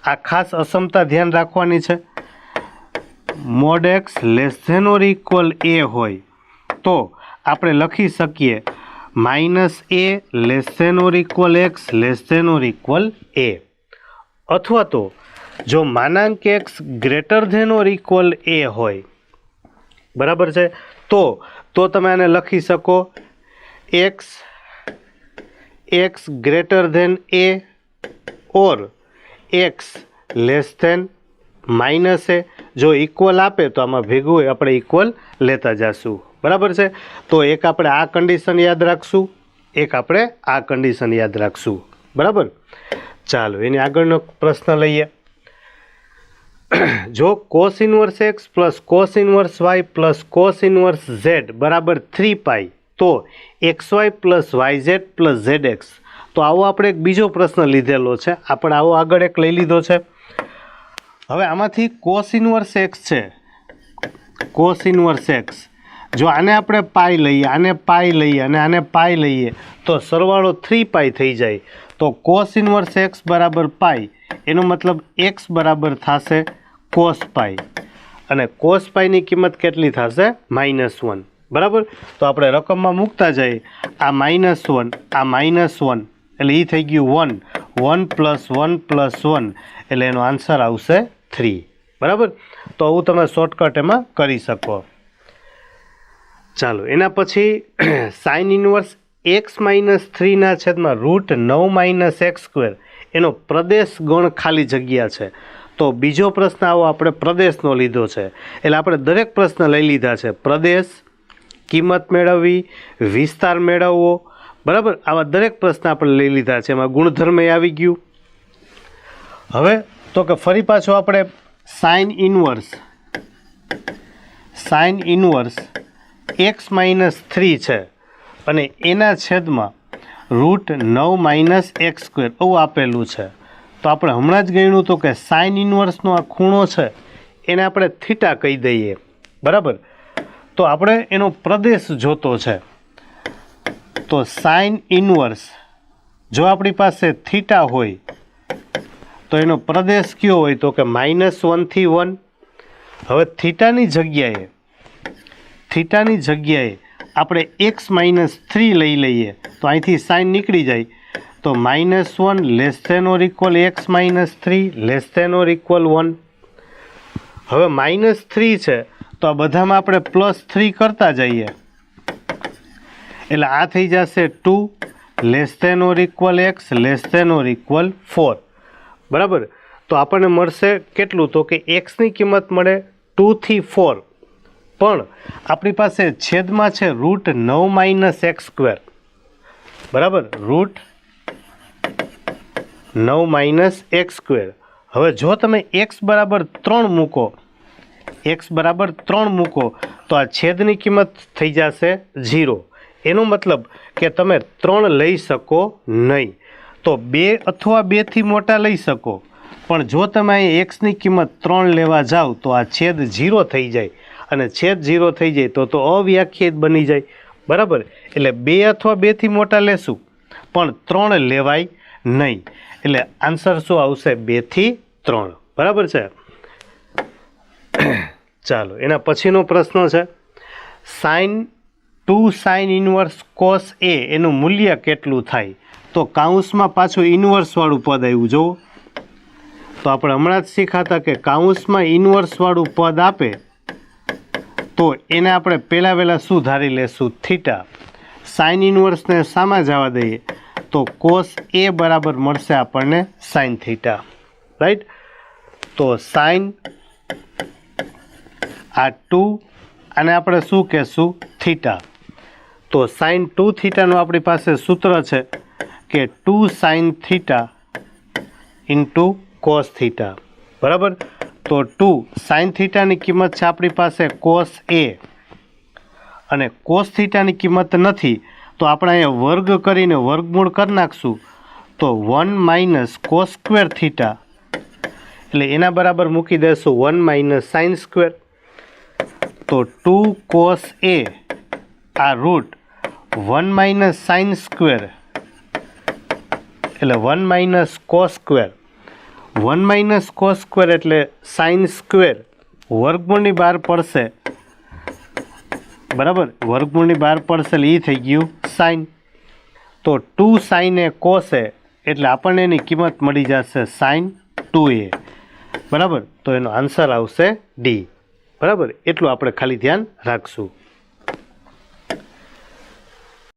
Speaker 1: આ ખાસ અસમતા ધ્યાન રાખવાની છે. mod x <= a હોય તો આપણે લખી શકીએ -a <= x <= a અથવા તો જો માનાંક x <= a હોય બરાબર છે તો તમે આને લખી શકો x greater than a or x less than minus a. જો ઇક્વલ આપે તો આમાં ભેગું આપણે ઇક્વલ લેતા જઈશું. બરાબર છે. તો એક આપણે આ કન્ડિશન યાદ રાખશું, એક આપણે આ કન્ડિશન યાદ રાખશું. બરાબર. ચાલો એની આગળનો પ્રશ્ન લઈએ. જો cos inverse x plus cos inverse y plus cos inverse z બરાબર 3π તો xy plus yz plus zx. તો આવો આપણે એક બીજો પ્રશ્ન લીધેલો છે, આપણે આવો આગળ એક લઈ લીધો છે. હવે આમાંથી કોસ ઇન્વર્સ x છે, કોસ ઇન્વર્સ x, જો આને આપણે પાઈ લઈએ, આને પાઈ લઈએ અને આને પાઈ લઈએ તો સરવાળો 3π થઈ જાય. તો કોસ ઇન્વર્સ x બરાબર પાઈ, એનો મતલબ x બરાબર થશે કોસ પાઈ અને કોસ પાઈની કિંમત કેટલી થશે? -1. બરાબર. તો આપણે રકમમાં મૂકતા જઈએ, આ -1 આ -1 એટલે એ થઈ ગયું 1 પ્લસ 1 પ્લસ 1 એટલે એનો આન્સર આવશે 3. બરાબર. તો આવું તમે શોર્ટકટ એમાં કરી શકો. ચાલો એના પછી સાઇન ઇન્વર્સ x - 3 છેદમાં √9 - x² એનો પ્રદેશ ગણ ખાલી જગ્યા છે. તો બીજો પ્રશ્ન આવો આપણે પ્રદેશનો લીધો છે, એટલે આપણે દરેક પ્રશ્ન લઈ લીધા છે. પ્રદેશ, કિંમત મેળવવી, વિસ્તાર મેળવવો, બરાબર, આવા દરેક પ્રશ્ન આપણે લઈ લીધા છે. એમાં ગુણધર્મ આવી ગયું. હવે તો કે ફરી પાછો આપણે સાઇન ઇન્વર્સ x - 3 છે અને એના છેદમાં √9 - x² એવું આપેલું છે. તો આપણે હમણાં જ ગણ્યું તો કે સાઇન ઇન્વર્સનો આ ખૂણો છે એને આપણે થીટા કહી દઈએ. બરાબર. તો આપણે એનો પ્રદેશ જોતો છે. તો સાઇન ઇન્વર્સ જો આપણી પાસે થીટા હોય તો એનો પ્રદેશ કયો હોય? તો કે -1 થી 1. હવે થીટાની જગ્યાએ આપણે x - 3 લઈ લઈએ તો અહીંથી સાઇન નીકળી જાય. તો -1 less than or equal x - 3 less than or equal 1. હવે -3 છે તો આ બધામાં આપણે +3 કરતા જઈએ એટલે આ થઈ જશે 2 less than or equal x less than or equal 4. બરાબર. તો આપણને મળશે કેટલું? તો કે xની કિંમત મળે 2 થી 4, પણ આપણી પાસે છેદમાં છે √9 - x². બરાબર. √9 - x². હવે જો તમે x બરાબર 3 મૂકો તો આ છેદની કિંમત થઈ જશે 0. એનો મતલબ કે તમે 3 લઈ શકો નહીં. તો 2 અથવા 2 થી મોટા લઈ શકો, પણ જો તમે અહીં xની કિંમત 3 લેવા જાઓ તો આ છેદ 0 થઈ જાય અને છેદ 0 થઈ જાય તો અવ્યાખ્યાયિત બની જાય. બરાબર. એટલે 2 અથવા 2 થી મોટા લેશું પણ 3 લેવાય નહીં. એટલે આન્સર શું આવશે? 2 થી 3. બરાબર છે. ચાલો એના પછીનો પ્રશ્ન છે સાઇન ઇન્વર્સ કોસ a એનું મૂલ્ય કેટલું થાય? તો કાઉન્સમાં પાછું ઇન્વર્સવાળું પદ આવ્યું. જુઓ તો આપણે હમણાં જ શીખાતા કે કાઉન્સમાં ઇન્વર્સવાળું પદ આપે તો એને આપણે પહેલાં શું ધારી લેશું? થીટા. સાઇન ઇન્વર્સને સામા જવા દઈએ તો કોસ a બરાબર મળશે આપણને સાઇન થીટા. રાઈટ. તો સાઇન આ 2 આને આપણે શું કહેશું? થીટા. તો સાઇન 2 થીટાનું આપણી પાસે સૂત્ર છે કે 2 sine theta into cos theta. બરાબર. તો 2 સાઇન થીટાની કિંમત છે આપણી પાસે કોસ a અને કોસ થીટાની કિંમત નથી તો આપણે અહીંયા વર્ગ કરીને વર્ગમૂળ કરી નાખશું તો 1 - cos² થીટા એટલે એના બરાબર મૂકી દઈશું 1 - sin². તો 2 cos a આ √1 - sin² એટલે 1 - cos². 1 - cos² એટલે sin² વર્ગમૂળની બહાર પડશે. બરાબર. વર્ગમૂળની બહાર પડશે એટલે એ થઈ ગયું સાઇન. તો 2 sin a cos a એટલે આપણને એની કિંમત મળી જશે sin 2a. બરાબર. તો એનો આન્સર આવશે D. બરાબર. એટલું આપણે ખાલી ધ્યાન રાખશું.